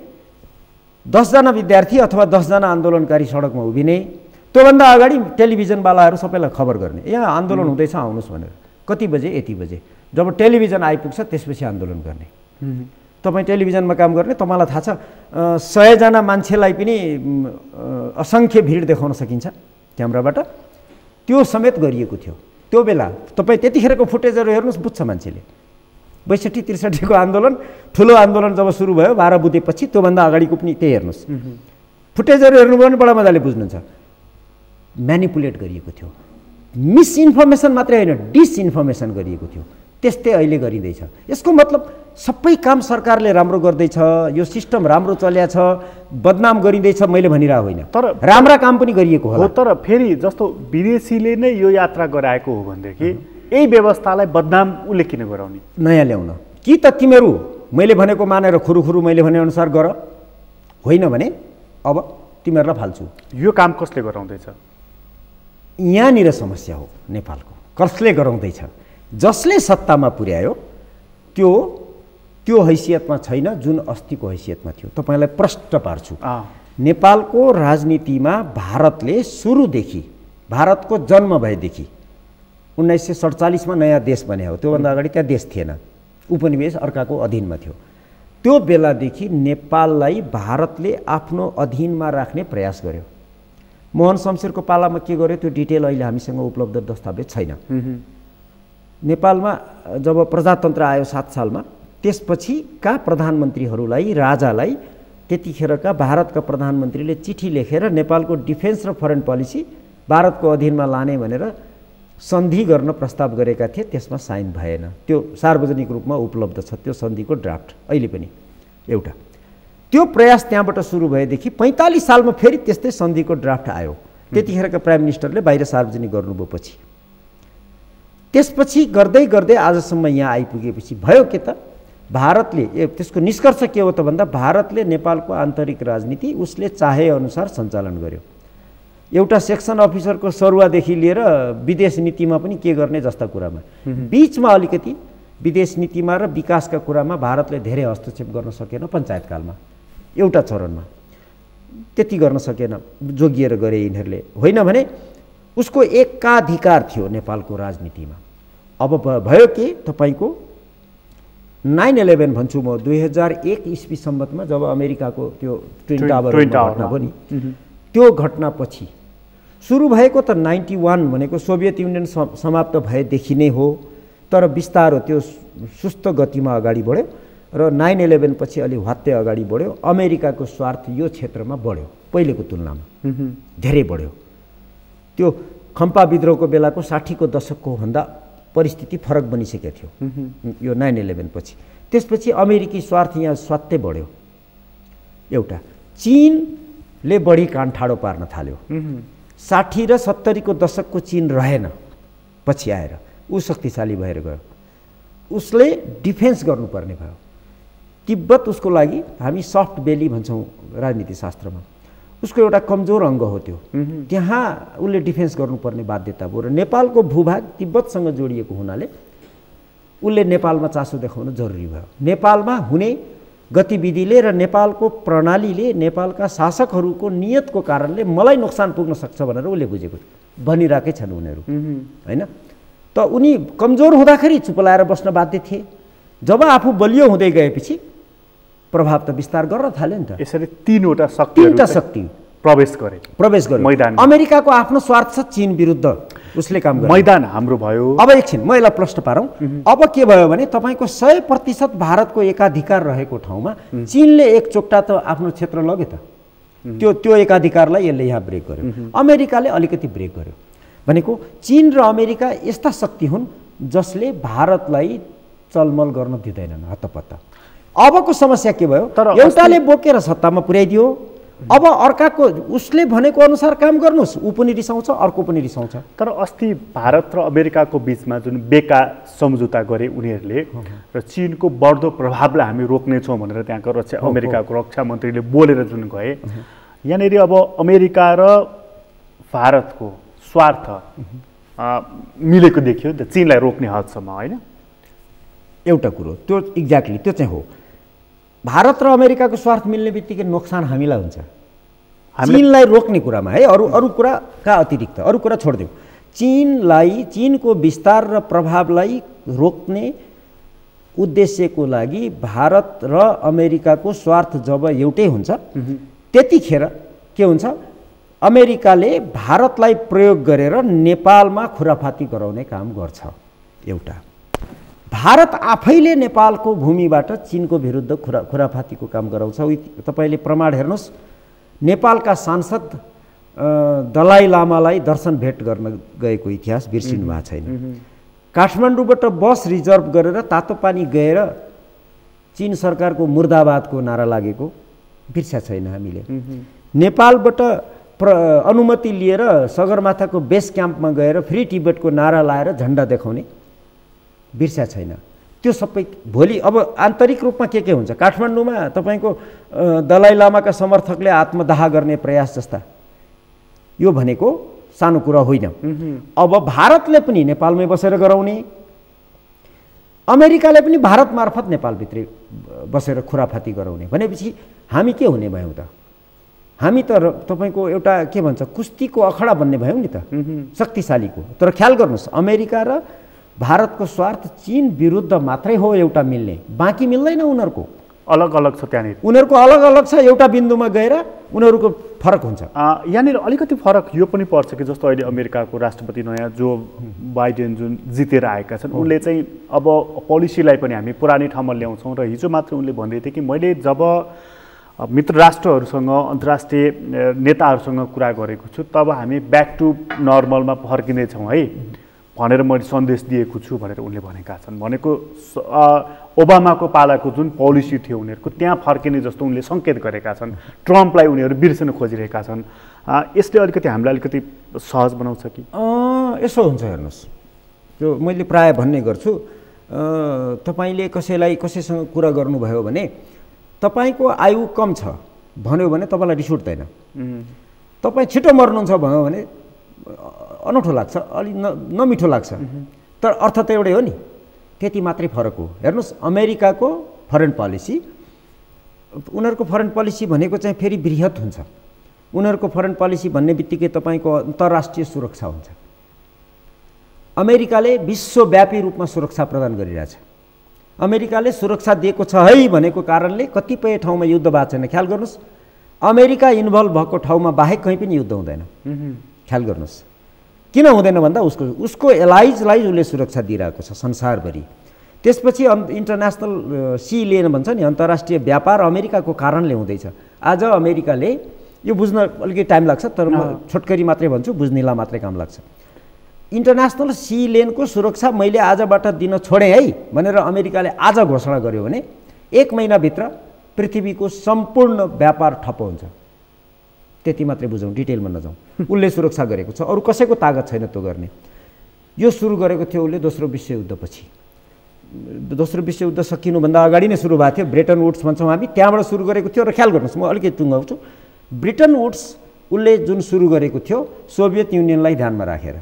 10 जना विद्यार्थी अथवा 10 जना आन्दोलनकारी सडकमा उभिने, त्योभन्दा अगाडि टेलिभिजनवालाहरू सबैलाई खबर गर्ने, यहाँ आन्दोलन हुँदैछ आउनुहोस् भनेर। कति बजे? यति बजे। जब टेलिभिजन आइपुग्छ त्यसपछि आन्दोलन गर्ने। तपाईँ टेलिभिजनमा काम गर्ने, तपाईँलाई थाहा छ 100 जना मान्छेलाई पनि असङ्ख्य भिड देखाउन सकिन्छ क्यामेराबाट, त्यो समेत गरिएको थियो त्यो बेला। तपाईँ त्यतिखेरको फुटेजहरू हेर्नुहोस्, बुझ्छ मान्छेले। 62-63 को आन्दोलन, ठुलो आन्दोलन जब सुरु भयो 12 बुँदेपछि, त्योभन्दा अगाडिको पनि त्यही हेर्नुहोस्। फुटेजहरू हेर्नुभयो भने बडा मजाले बुझ्नुहुन्छ। म्यानिपुलेट गरिएको थियो, मिसइन्फर्मेसन मात्रै होइन, डिसइन्फर्मेसन गरिएको थियो। त्यस्तै अहिले गरिँदैछ। यसको मतलब सबै काम सरकारले राम्रो गर्दैछ, यो सिस्टम राम्रो चल्या छ, बदनाम गरिँदैछ मैले भनिरहेको होइन, तर राम्रा काम पनि गरिएको हो। तर फेरि जस्तो विदेशीले नै यो यात्रा गराएको हो भनेदेखि यही व्यवस्थालाई बदनाम उसले किन गराउने? नयाँ ल्याउन कि त तिमीहरू मैले भनेको मानेर खुरुखुरु मैले भनेअनुसार गर, होइन भने अब तिमीहरूलाई फाल्छु। यो काम कसले गराउँदैछ? यहाँनिर समस्या हो नेपालको। कसले गराउँदैछ? जसले सत्तामा पुर्यायो त्यो हैसियतमा छैन जुन अस्तिको हैसियतमा थियो। तपाईँलाई प्रष्ट पार्छु, नेपालको राजनीतिमा भारतले सुरुदेखि, भारतको जन्म भएदेखि 1947 मा नयाँ देश बने हो, त्योभन्दा अगाडि त्यहाँ देश थिएन, उपनिवेश अर्काको अधीनमा थियो। त्यो बेलादेखि नेपाललाई भारतले आफ्नो अधीनमा राख्ने प्रयास गर्यो। मोहन शमशेरको पालामा के गर्यो त्यो डिटेल अहिले हामीसँग उपलब्ध दस्तावेज छैन। नेपालमा जब प्रजातन्त्र आयो 7 सालमा, त्यसपछिका प्रधानमन्त्रीहरूलाई, राजालाई त्यतिखेरका भारतका प्रधानमन्त्रीले चिठी लेखेर नेपालको डिफेन्स र फरेन पोलिसी भारतको अधीनमा लाने भनेर सन्धि गर्न प्रस्ताव गरेका थिए। त्यसमा साइन भएन। त्यो सार्वजनिक रूपमा उपलब्ध छ त्यो सन्धिको ड्राफ्ट अहिले पनि एउटा। त्यो प्रयास त्यहाँबाट सुरु भएदेखि 45 सालमा फेरि त्यस्तै सन्धिको ड्राफ्ट आयो। त्यतिखेरका प्राइम मिनिस्टरले बाहिर सार्वजनिक गर्नुभयो। पछि त्यसपछि गर्दै गर्दै आजसम्म यहाँ आइपुगेपछि भयो के त, भारतले त्यसको निष्कर्ष के हो त भन्दा भारतले नेपालको आन्तरिक राजनीति उसले चाहे अनुसार सञ्चालन गर्यो। एउटा सेक्सन अफिसरको सरुवादेखि लिएर विदेश नीतिमा पनि के गर्ने जस्ता कुरामा, बीचमा अलिकति विदेश नीतिमा र विकासका कुरामा भारतले धेरै हस्तक्षेप गर्न सकेन। पञ्चायतकालमा एउटा चरणमा त्यति गर्न सकेन, जोगिएर गरे यिनीहरूले। होइन भने उसको एकाधिकार थियो नेपालको राजनीतिमा। अब भयो के तपाईँको 9/11 भन्छु म, 2001 ईस्वी सम्बन्धमा जब अमेरिकाको त्यो ट्विन टावर घटना भयो नि, त्यो घटनापछि सुरु भएको त 91 भनेको सोभियत युनियन समाप्त भएदेखि नै हो, तर बिस्तारो त्यो सुस्त गतिमा अगाडि बढ्यो र 9/11 पछि अलि हत्ते अगाडि बढ्यो। अमेरिकाको स्वार्थ यो क्षेत्रमा बढ्यो, पहिलेको तुलनामा धेरै बढ्यो। त्यो खम्पा विद्रोहको बेलाको 60 को दशकको भन्दा परिस्थिति फरक बनिसकेको थियो यो 9/11 पछि। त्यसपछि अमेरिकी स्वार्थ यहाँ स्वात्तै बढ्यो। एउटा चीनले बढी कान ठाडो पार्न थाल्यो। 60 र 70 को दशकको चीन रहेन, पछि आएर ऊ शक्तिशाली भएर गयो। उसले डिफेन्स गर्नुपर्ने भयो। तिब्बत उसको लागि हामी सफ्ट बेली भन्छौँ राजनीति शास्त्रमा, उसको एउटा कमजोर अङ्ग हो त्यो। त्यहाँ उसले डिफेन्स गर्नुपर्ने बाध्यता भयो र नेपालको भूभाग तिब्बतसँग जोडिएको हुनाले उसले नेपालमा चासो देखाउन जरुरी भयो। नेपालमा हुने गतिविधिले र नेपालको प्रणालीले नेपालका शासकहरूको नियतको कारणले मलाई नोक्सान पुग्न सक्छ भनेर उसले बुझेको भनिरहेकै छन् उनीहरू, होइन त। उनी कमजोर हुँदाखेरि चुप लाएर बस्न बाध्य थिए। जब आफू बलियो हुँदै गएपछि प्रभाव त विस्तार गर्न थाल्यो नि त। यसरी तीनवटा शक्ति प्रवेश गरे मैदान। अमेरिकाको आफ्नो स्वार्थ छ चीन विरुद्ध, उसले काम गर्यो। मैदान हाम्रो भयो। अब एकछिन म यसलाई प्रश्न पारौँ। अब के भयो भने तपाईँको 100% भारतको एकाधिकार रहेको ठाउँमा चीनले एक चोक्टा त आफ्नो क्षेत्र लग्यो त। त्यो एकाधिकारलाई यसले यहाँ ब्रेक गर्यो। अमेरिकाले अलिकति ब्रेक गर्यो। भनेको चीन र अमेरिका यस्ता शक्ति हुन् जसले भारतलाई चलमल गर्न दिँदैनन् हतपत्त। अबको समस्या के भयो, एउटाले बोकेर सत्तामा पुर्याइदियो, अब अर्काको उसले भनेको अनुसार काम गर्नुहोस्, ऊ पनि रिसाउँछ, अर्को पनि रिसाउँछ। तर अस्ति भारत र अमेरिकाको बिचमा जुन बेका सम्झौता गरे उनीहरूले र चीनको बढ्दो प्रभावलाई हामी रोक्नेछौँ भनेर त्यहाँको अमेरिकाको रक्षा मन्त्रीले बोलेर जुन गए, यहाँनिर अब अमेरिका र भारतको स्वार्थ मिलेको देखियो नि त चीनलाई रोक्ने हदसम्म, होइन? एउटा कुरो त्यो एक्ज्याक्टली त्यो चाहिँ हो। भारत र अमेरिकाको स्वार्थ मिल्ने बित्तिकै नोक्सान हामीलाई हुन्छ चीनलाई रोक्ने कुरामा, है। अरू कुराका अतिरिक्त अरू कुरा छोडिदिउँ। चीनको विस्तार र प्रभावलाई रोक्ने उद्देश्यको लागि भारत र अमेरिकाको स्वार्थ जब एउटै हुन्छ त्यतिखेर के हुन्छ, अमेरिकाले भारतलाई प्रयोग गरेर नेपालमा खुराफाती गराउने काम गर्छ। एउटा भारत आफैले नेपालको भूमिबाट चीनको विरुद्ध खुराफातीको काम गराउँछ। तपाईँले प्रमाण हेर्नुहोस्, नेपालका सांसद दलाई लामालाई दर्शन भेट गर्न गएको इतिहास बिर्सिनु भएको छैन। काठमाडौँबाट बस रिजर्भ गरेर तातोपानी गएर चीन सरकारको मुर्दाबादको नारा लागेको बिर्स्या छैन हामीले। नेपालबाट अनुमति लिएर सगरमाथाको बेस क्याम्पमा गएर फ्री टिबेटको नारा लाएर झन्डा देखाउने बिर्स्या छैन। त्यो सबै भोलि अब आन्तरिक रूपमा के हुन्छ, काठमाडौँमा तपाईँको दलाई लामाका समर्थकले आत्मदाह गर्ने प्रयास जस्ता, यो भनेको सानो कुरा होइन। अब भारतले पनि नेपालमै बसेर गराउने, अमेरिकाले पनि भारत मार्फत नेपालभित्रै बसेर खुराफाती गराउने भनेपछि हामी के हुने भयौँ त? हामी त तपाईँको एउटा के भन्छ कुस्तीको अखडा बन्ने भयौँ नि त, शक्तिशालीको। तर ख्याल गर्नुहोस्, अमेरिका र भारतको स्वार्थ चीन विरुद्ध मात्रै हो एउटा मिल्ने, बाँकी मिल्दैन। उनीहरूको अलग अलग छ, त्यहाँनिर उनीहरूको अलग अलग छ। एउटा बिन्दुमा गएर उनीहरूको फरक हुन्छ। यहाँनिर अलिकति फरक यो पनि पर्छ कि जस्तो अहिले अमेरिकाको राष्ट्रपति नयाँ जो बाइडेन जुन जितेर आएका छन्, उनले चाहिँ अब पोलिसीलाई पनि हामी पुरानै ठाउँमा ल्याउँछौँ। र हिजो मात्र उनले भन्दै थिए कि मैले जब मित्र राष्ट्रहरूसँग अन्तर्राष्ट्रिय नेताहरूसँग कुरा गरेको छु तब हामी ब्याक टु नर्मलमा फर्किँदैछौँ है भनेर मैले सन्देश दिएको छु भनेर उनले भनेका छन्। भनेको ओबामाको पालाको जुन पोलिसी थियो उनीहरूको त्यहाँ फर्किने जस्तो उनले सङ्केत गरेका छन्। ट्रम्पलाई उनीहरू बिर्सन खोजिरहेका छन्। यसले अलिकति हामीलाई अलिकति सहज बनाउँछ कि? यसो हुन्छ, हेर्नुहोस्, त्यो मैले प्रायः भन्ने गर्छु, तपाईँले कसैसँग कुरा गर्नुभयो भने तपाईँको आयु कम छ भन्यो भने तपाईँलाई रिस उठ्दैन। तपाईँ छिटो मर्नुहुन्छ भन्यो भने अनौठो लाग्छ, अलि नमिठो लाग्छ। तर अर्थ त एउटै हो नि, त्यति मात्रै फरक हो। हेर्नुहोस्, अमेरिकाको फरेन पोलिसी, उनीहरूको फरेन पोलिसी भनेको चाहिँ फेरि बृहत हुन्छ। उनीहरूको फरेन पोलिसी भन्ने बित्तिकै तपाईँको अन्तर्राष्ट्रिय सुरक्षा हुन्छ। अमेरिकाले विश्वव्यापी रूपमा सुरक्षा प्रदान गरिरहेछ। अमेरिकाले सुरक्षा दिएको छ है भनेको कारणले कतिपय ठाउँमा युद्ध भएको छैन। ख्याल गर्नुहोस्, अमेरिका इन्भल्भ भएको ठाउँमा बाहेक कहीँ पनि युद्ध हुँदैन। ख्याल गर्नुहोस्, किन हुँदैन भन्दा उसको एलाइजलाई उसले सुरक्षा दिइरहेको छ संसारभरि। त्यसपछि इन्टरनेसनल सी लेन भन्छ नि, अन्तर्राष्ट्रिय व्यापार अमेरिकाको कारणले हुँदैछ। आज अमेरिकाले, यो बुझ्न अलिकति टाइम लाग्छ तर म छोटकरी मात्रै भन्छु, बुझ्नेलाई मात्रै काम लाग्छ। इन्टरनेसनल सी लेनको सुरक्षा मैले आजबाट दिन छोडेँ है भनेर अमेरिकाले आज घोषणा गर्यो भने 1 महिनाभित्र पृथ्वीको सम्पूर्ण व्यापार ठप्प हुन्छ। त्यति मात्रै बुझौँ, डिटेलमा नजाउँ। उसले सुरक्षा गरेको छ, अरू कसैको तागत छैन त्यो गर्ने। यो सुरु गरेको थियो उसले दोस्रो विश्वयुद्धपछि। दोस्रो विश्वयुद्ध सकिनुभन्दा अगाडि नै सुरु भएको थियो, ब्रेटन वुड्स भन्छौँ हामी, त्यहाँबाट सुरु गरेको थियो। र ख्याल गर्नुहोस्, म अलिकति टुङ्गाउँछु, ब्रिटन वुड्स उसले जुन सुरु गरेको थियो सोभियत युनियनलाई ध्यानमा राखेर।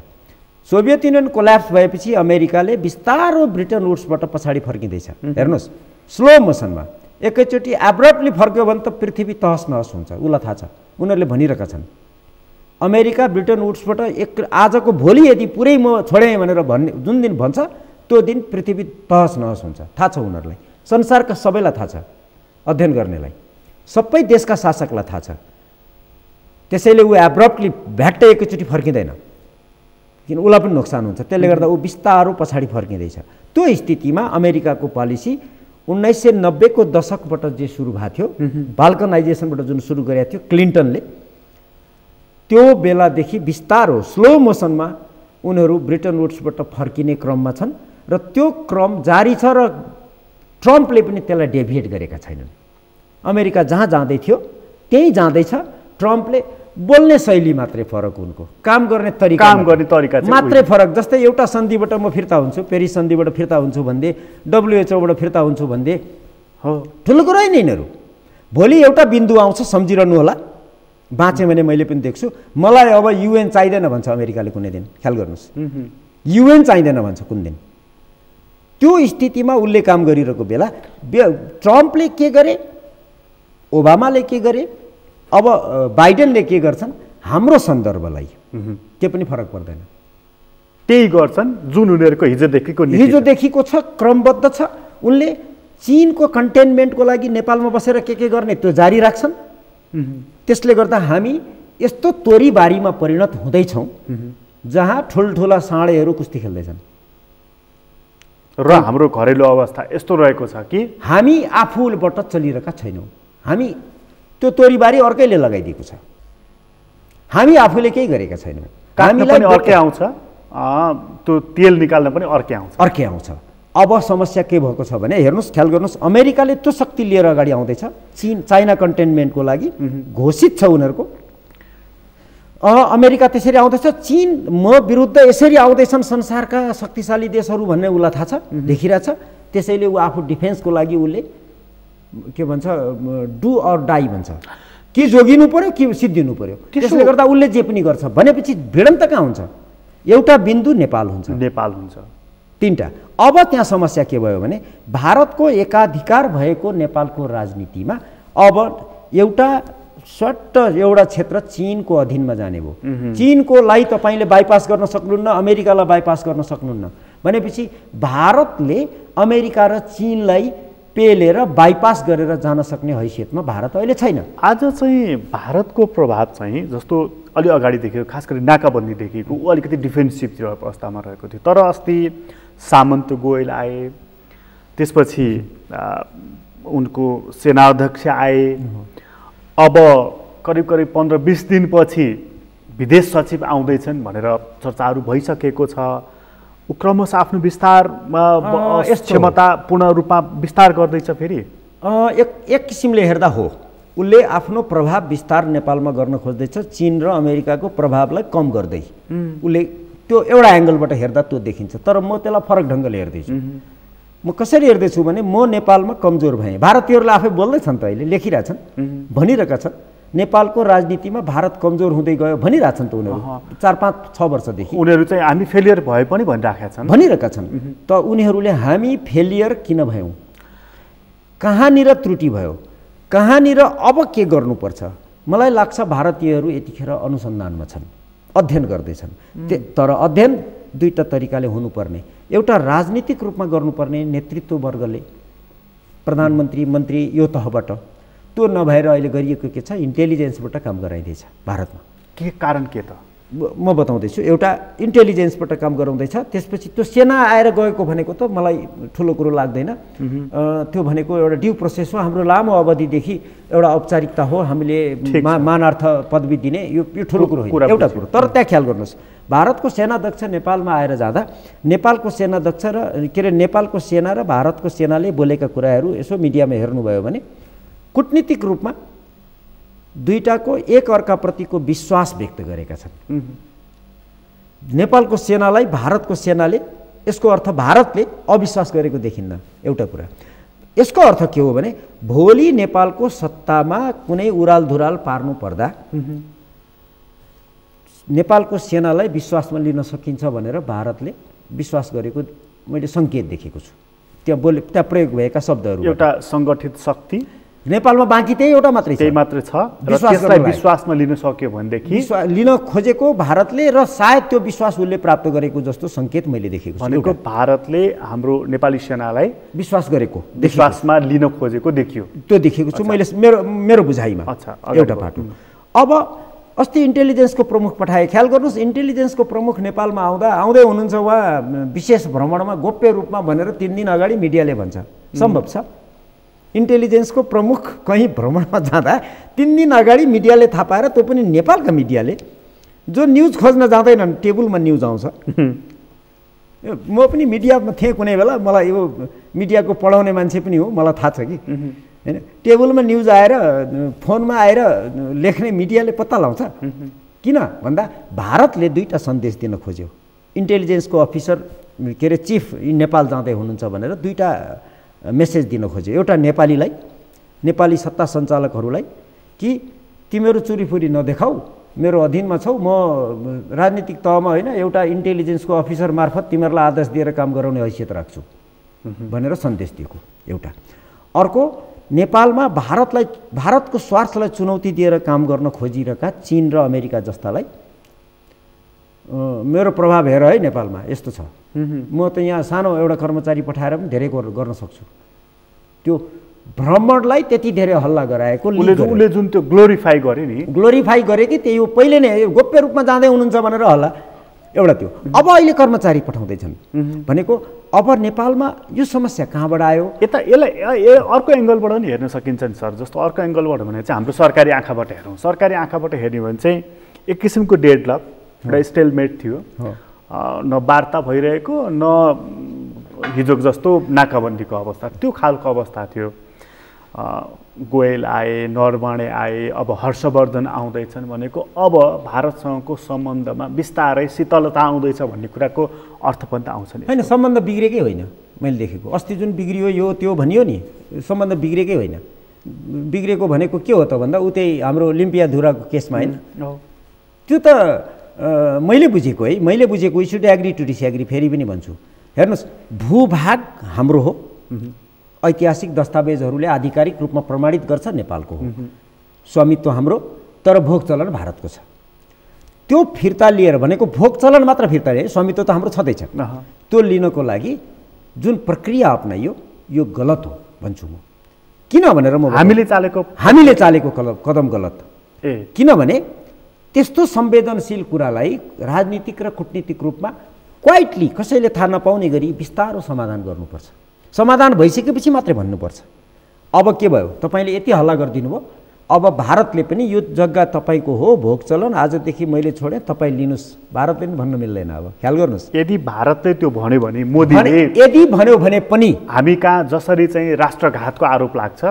सोभियत युनियन कोल्याप्स भएपछि अमेरिकाले बिस्तारो ब्रिटन वुड्सबाट पछाडि फर्किँदैछ। हेर्नुहोस्, स्लो मोसनमा एकैचोटि एब्रप्टली फर्क्यो भने त पृथ्वी तहस नहस हुन्छ। उसलाई थाहा छ, उनीहरूले भनिरहेका छन्। अमेरिका ब्रिटन वुड्सबाट आजको भोलि यदि पुरै म छोडेँ भनेर जुन दिन भन्छ त्यो दिन पृथ्वी तहस नहस हुन्छ। थाहा छ उनीहरूलाई, संसारका सबैलाई थाहा छ, अध्ययन गर्नेलाई, सबै देशका शासकलाई थाहा छ। त्यसैले ऊ एब्रप्टली भ्याट्टै एकैचोटि फर्किँदैन, किन उसलाई पनि नोक्सान हुन्छ। त्यसले गर्दा ऊ बिस्तारो पछाडि फर्किँदैछ। त्यो स्थितिमा अमेरिकाको पोलिसी 1990 को दशकबाट जे सुरु भएको थियो, बाल्कनाइजेसनबाट जुन सुरु गरेको थियो क्लिन्टनले, त्यो बेलादेखि बिस्तारो स्लो मोसनमा उनीहरू ब्रिटन वुड्सबाट फर्किने क्रममा छन्। र त्यो क्रम जारी छ र ट्रम्पले पनि त्यसलाई डेभिएट गरेका छैनन्। अमेरिका जहाँ जाँदै थियो त्यहीँ जाँदैछ। ट्रम्पले बोल्ने शैली मात्रै फरक, उनको काम गर्ने तरिका मात्रै फरक। जस्तै एउटा सन्धिबाट म फिर्ता हुन्छु, पेरिस सन्धिबाट फिर्ता हुन्छु भन्दै, WHO बाट फिर्ता हुन्छु भन्दै हो, ठुलो कुरा होइन यिनीहरू। भोलि एउटा बिन्दु आउँछ, सम्झिरहनु होला, बाँचेँ भने मैले पनि देख्छु। मलाई अब UN चाहिँदैन भन्छ अमेरिकाले कुनै दिन। ख्याल गर्नुहोस्, UN चाहिँदैन भन्छ कुन दिन। त्यो स्थितिमा उसले काम गरिरहेको बेला ट्रम्पले के गरे, ओबामाले के गरे, अब बाइडेनले के गर्छन्, हाम्रो सन्दर्भलाई त्यो पनि फरक पर्दैन। त्यही गर्छन् जुन उनीहरूको हिजोदेखिको छ, क्रमबद्ध छ। उनले चीनको कन्टेनमेन्टको लागि नेपालमा बसेर के गर्ने त्यो जारी राख्छन्। त्यसले गर्दा हामी यस्तो तोरीबारीमा परिणत हुँदैछौँ जहाँ ठुल्ठुला साँडेहरू कुस्ती खेल्दैछन्। र हाम्रो घरेलु अवस्था यस्तो रहेको छ कि हामी आफूबाट चलिरहेका छैनौँ। हामी त्यो तोरीबारी अर्कैले लगाइदिएको छ। हामी आफूले केही गरेका छैनौँ। हामीलाई अर्कै आउँछ, त्यो तेल निकाल्न पनि अर्कै आउँछ। अब समस्या के भएको छ भने हेर्नुहोस्, ख्याल गर्नुहोस्, अमेरिकाले त्यो शक्ति लिएर अगाडि आउँदैछ। चाइना कन्टेनमेन्टको लागि घोषित छ उनीहरूको। अमेरिका त्यसरी आउँदैछ, चीन म विरुद्ध यसरी आउँदैछन् संसारका शक्तिशाली देशहरू भन्ने उसलाई थाहा छ, देखिरहेछ। त्यसैले ऊ आफू डिफेन्सको लागि उसले के भन्छ, डु अर डाई भन्छ, कि जोगिनु पर्यो कि सिद्धिनु पर्यो। त्यसले गर्दा उसले जे पनि गर्छ भनेपछि भिडन्त कहाँ हुन्छ? एउटा बिन्दु नेपाल हुन्छ, तीनटा। अब त्यहाँ समस्या के भयो भने भारतको एकाधिकार भएको नेपालको राजनीतिमा अब एउटा क्षेत्र चीनको अधीनमा जाने भयो। चीनकोलाई तपाईँले बाइपास गर्न सक्नुहुन्न, अमेरिकालाई बाइपास गर्न सक्नुहुन्न भनेपछि भारतले अमेरिका र चीनलाई पेलेर बाइपास गरेर जान सक्ने हैसियतमा भारत अहिले छैन। आज चाहिँ भारतको प्रभाव चाहिँ जस्तो अलि अगाडि देखियो, खास गरी नाकाबन्दी देखिएको, ऊ अलिकति डिफेन्सिभतिर अवस्थामा रहेको थियो। तर अस्ति सामन्त गोयल आए, त्यसपछि उनको सेनाध्यक्ष आए, अब करिब 15-20 दिनपछि विदेश सचिव आउँदैछन् भनेर चर्चाहरू भइसकेको छ। ऊ क्रमशः आफ्नो विस्तारमा क्षमता पूर्ण रूपमा विस्तार गर्दैछ। फेरि एक किसिमले हेर्दा हो, उसले आफ्नो प्रभाव विस्तार नेपालमा गर्न खोज्दैछ, चीन र अमेरिकाको प्रभावलाई कम गर्दै। उसले त्यो एउटा एङ्गलबाट हेर्दा त्यो देखिन्छ। तर म त्यसलाई फरक ढङ्गले हेर्दैछु। म कसरी हेर्दैछु भने म नेपालमा कमजोर भएँ। भारतीयहरूले आफै बोल्दैछन् त, अहिले लेखिरहेछन्, भनिरहेका छन् नेपालको राजनीतिमा भारत कमजोर हुँदै गयो भनिरहेछन् त उनीहरू। 4-5-6 वर्षदेखि उनीहरू चाहिँ हामी फेलियर भए पनि भनिरहेका छन्। त उनीहरूले हामी फेलियर किन भयौँ, कहाँनिर त्रुटि भयो, कहाँनिर अब के गर्नुपर्छ, मलाई लाग्छ भारतीयहरू यतिखेर अनुसन्धानमा छन्, अध्ययन गर्दैछन्। तर अध्ययन दुईटा तरिकाले हुनुपर्ने, एउटा राजनीतिक रूपमा गर्नुपर्ने, नेतृत्व वर्गले, प्रधानमन्त्री मन्त्री यो तहबाट, त्यो नभएर अहिले गरिएको के छ, इन्टेलिजेन्सबाट काम गराइँदैछ भारतमा। के कारण के त म बताउँदैछु। एउटा इन्टेलिजेन्सबाट काम गराउँदैछ, त्यसपछि त्यो सेना आएर गएको भनेको त मलाई ठुलो कुरो लाग्दैन। त्यो भनेको एउटा ड्यू प्रोसेस हो, हाम्रो लामो अवधिदेखि एउटा औपचारिकता हो, हामीले मानार्थ पदवी दिने, यो ठुलो कुरो होइन, एउटा कुरो। तर त्यहाँ ख्याल गर्नुहोस्, भारतको सेनाध्यक्ष नेपालमा आएर जाँदा नेपालको सेनाध्यक्ष र के अरे नेपालको सेना र भारतको सेनाले बोलेका कुराहरू यसो मिडियामा हेर्नुभयो भने कूटनीतिक रूपमा दुईटाको एक अर्काप्रतिको विश्वास व्यक्त गरेका छन्। नेपालको सेनालाई भारतको सेनाले, यसको अर्थ भारतले अविश्वास गरेको देखिन्न। एउटा कुरा यसको अर्थ के हो भने भोलि नेपालको सत्तामा कुनै उरालधुराल पार्नु पर्दा नेपालको सेनालाई विश्वासमा लिन सकिन्छ भनेर भारतले विश्वास गरेको मैले सङ्केत देखेको छु। त्यहाँ प्रयोग भएका शब्दहरू, एउटा सङ्गठित शक्ति नेपालमा बाँकी त्यही एउटा मात्रै छ, त्यसलाई विश्वासमा लिन सक्यो भनेदेखि लिन खोजेको भारतले, र सायद त्यो विश्वास उसले प्राप्त गरेको जस्तो सङ्केत मैले देखेको छु। भनेको भारतले हाम्रो नेपाली सेनालाई विश्वास गरेको, विश्वासमा लिन खोजेको देखियो, त्यो देखेको छु मैले मेरो बुझाइमा। एउटा पाटो। अब अस्ति इन्टेलिजेन्सको प्रमुख पठाए, ख्याल गर्नुहोस्, इन्टेलिजेन्सको प्रमुख नेपालमा आउँदै हुनुहुन्छ, उहाँ विशेष भ्रमणमा गोप्य रूपमा भनेर 3 दिन अगाडि मिडियाले भन्छ। सम्भव छ इन्टेलिजेन्सको प्रमुख कहीँ भ्रमणमा जाँदा 3 दिन अगाडि मिडियाले थाहा पाएर, त्यो पनि नेपालका मिडियाले, जो न्युज खोज्न जाँदैनन् टेबलमा न्युज आउँछ। म पनि मिडियामा थिएँ कुनै बेला, मलाई यो मिडियाको पढाउने मान्छे पनि हो, मलाई थाहा छ कि होइन, टेबलमा न्युज आएर फोनमा आएर लेख्ने मिडियाले पत्ता लाउँछ। किन भन्दा भारतले दुईटा सन्देश दिन खोज्यो। इन्टेलिजेन्सको अफिसर के अरे चिफ नेपाल जाँदै हुनुहुन्छ भनेर दुईटा मेसेज दिन खोज्यो। एउटा नेपाली सत्ता सञ्चालकहरूलाई कि तिमीहरू चुरीफुरी नदेखाऊ, मेरो अधीनमा छौ, म राजनीतिक तहमा होइन, एउटा इन्टेलिजेन्सको अफिसर मार्फत तिमीहरूलाई आदेश दिएर काम गराउने हैसियत राख्छु भनेर सन्देश दिएको एउटा। अर्को, नेपालमा भारतको स्वार्थलाई चुनौती दिएर काम गर्न खोजिरहेका चीन र अमेरिका जस्तालाई मेरो प्रभाव हेर है, नेपालमा यस्तो छ, म त यहाँ सानो एउटा कर्मचारी पठाएर पनि धेरै गर्न सक्छु। त्यो भ्रमणलाई त्यति धेरै हल्ला गराएको उसले जुन त्यो ग्लोरिफाई गरे नि, ग्लोरिफाई गरे कि त्यही पहिले नै गोप्य रूपमा जाँदै हुनुहुन्छ भनेर हल्ला एउटा त्यो। अब अहिले कर्मचारी पठाउँदैछन् भनेको अब नेपालमा यो समस्या कहाँबाट आयो? यसलाई अर्को एङ्गलबाट पनि हेर्न सकिन्छ नि सर। जस्तो अर्को एङ्गलबाट भने चाहिँ हाम्रो सरकारी आँखाबाट हेरौँ। सरकारी आँखाबाट हेर्ने भने चाहिँ एक किसिमको डेडलक, एउटा स्टेलमेट थियो। न वार्ता भइरहेको न हिजोको जस्तो नाकाबन्दीको अवस्था, त्यो खालको अवस्था थियो। गोयल आए, नरवणे आए, अब हर्षवर्धन आउँदैछन् भनेको अब भारतसँगको सम्बन्धमा बिस्तारै शीतलता आउँदैछ भन्ने कुराको अर्थ पनि त आउँछ नि। होइन, सम्बन्ध बिग्रेकै होइन मैले देखेको। अस्ति जुन बिग्रियो यो त्यो भनियो नि, सम्बन्ध बिग्रेकै होइन। बिग्रेको भनेको के हो त भन्दा उतै हाम्रो लिम्पियाधुराको केसमा होइन, त्यो त मैले बुझेको है, मैले बुझेको we should agree to disagree. फेरि पनि भन्छु, हेर्नुहोस्, भूभाग हाम्रो हो, ऐतिहासिक दस्तावेजहरूले आधिकारिक रूपमा प्रमाणित गर्छ नेपालको हो, स्वामित्व हाम्रो, तर भोग चलन भारतको छ। त्यो फिर्ता लिएर भनेको भोग चलन मात्र फिर्ता लिए, स्वामित्व त हाम्रो छँदैछ। त्यो लिनको लागि जुन प्रक्रिया अपनाइयो यो गलत हो भन्छु म। किन भनेर म हामीले चालेको कदम गलत। किनभने त्यस्तो संवेदनशील कुरालाई राजनीतिक र कूटनीतिक रूपमा क्वाइटली कसैले थाहा नपाउने गरी बिस्तारो समाधान गर्नुपर्छ। समाधान भइसकेपछि मात्रै भन्नुपर्छ अब के भयो, तपाईँले यति हल्ला गरिदिनु भयो, अब भारतले पनि यो जग्गा तपाईँको हो, भोग चलन आजदेखि मैले छोडेँ, तपाईँ लिनुहोस्, भारतले पनि भन्न मिल्दैन। अब ख्याल गर्नुहोस्, यदि भारतले त्यो भन्यो भने, मोदीले यदि भन्यो भने पनि हामी कहाँ जसरी चाहिँ राष्ट्रघातको आरोप लाग्छ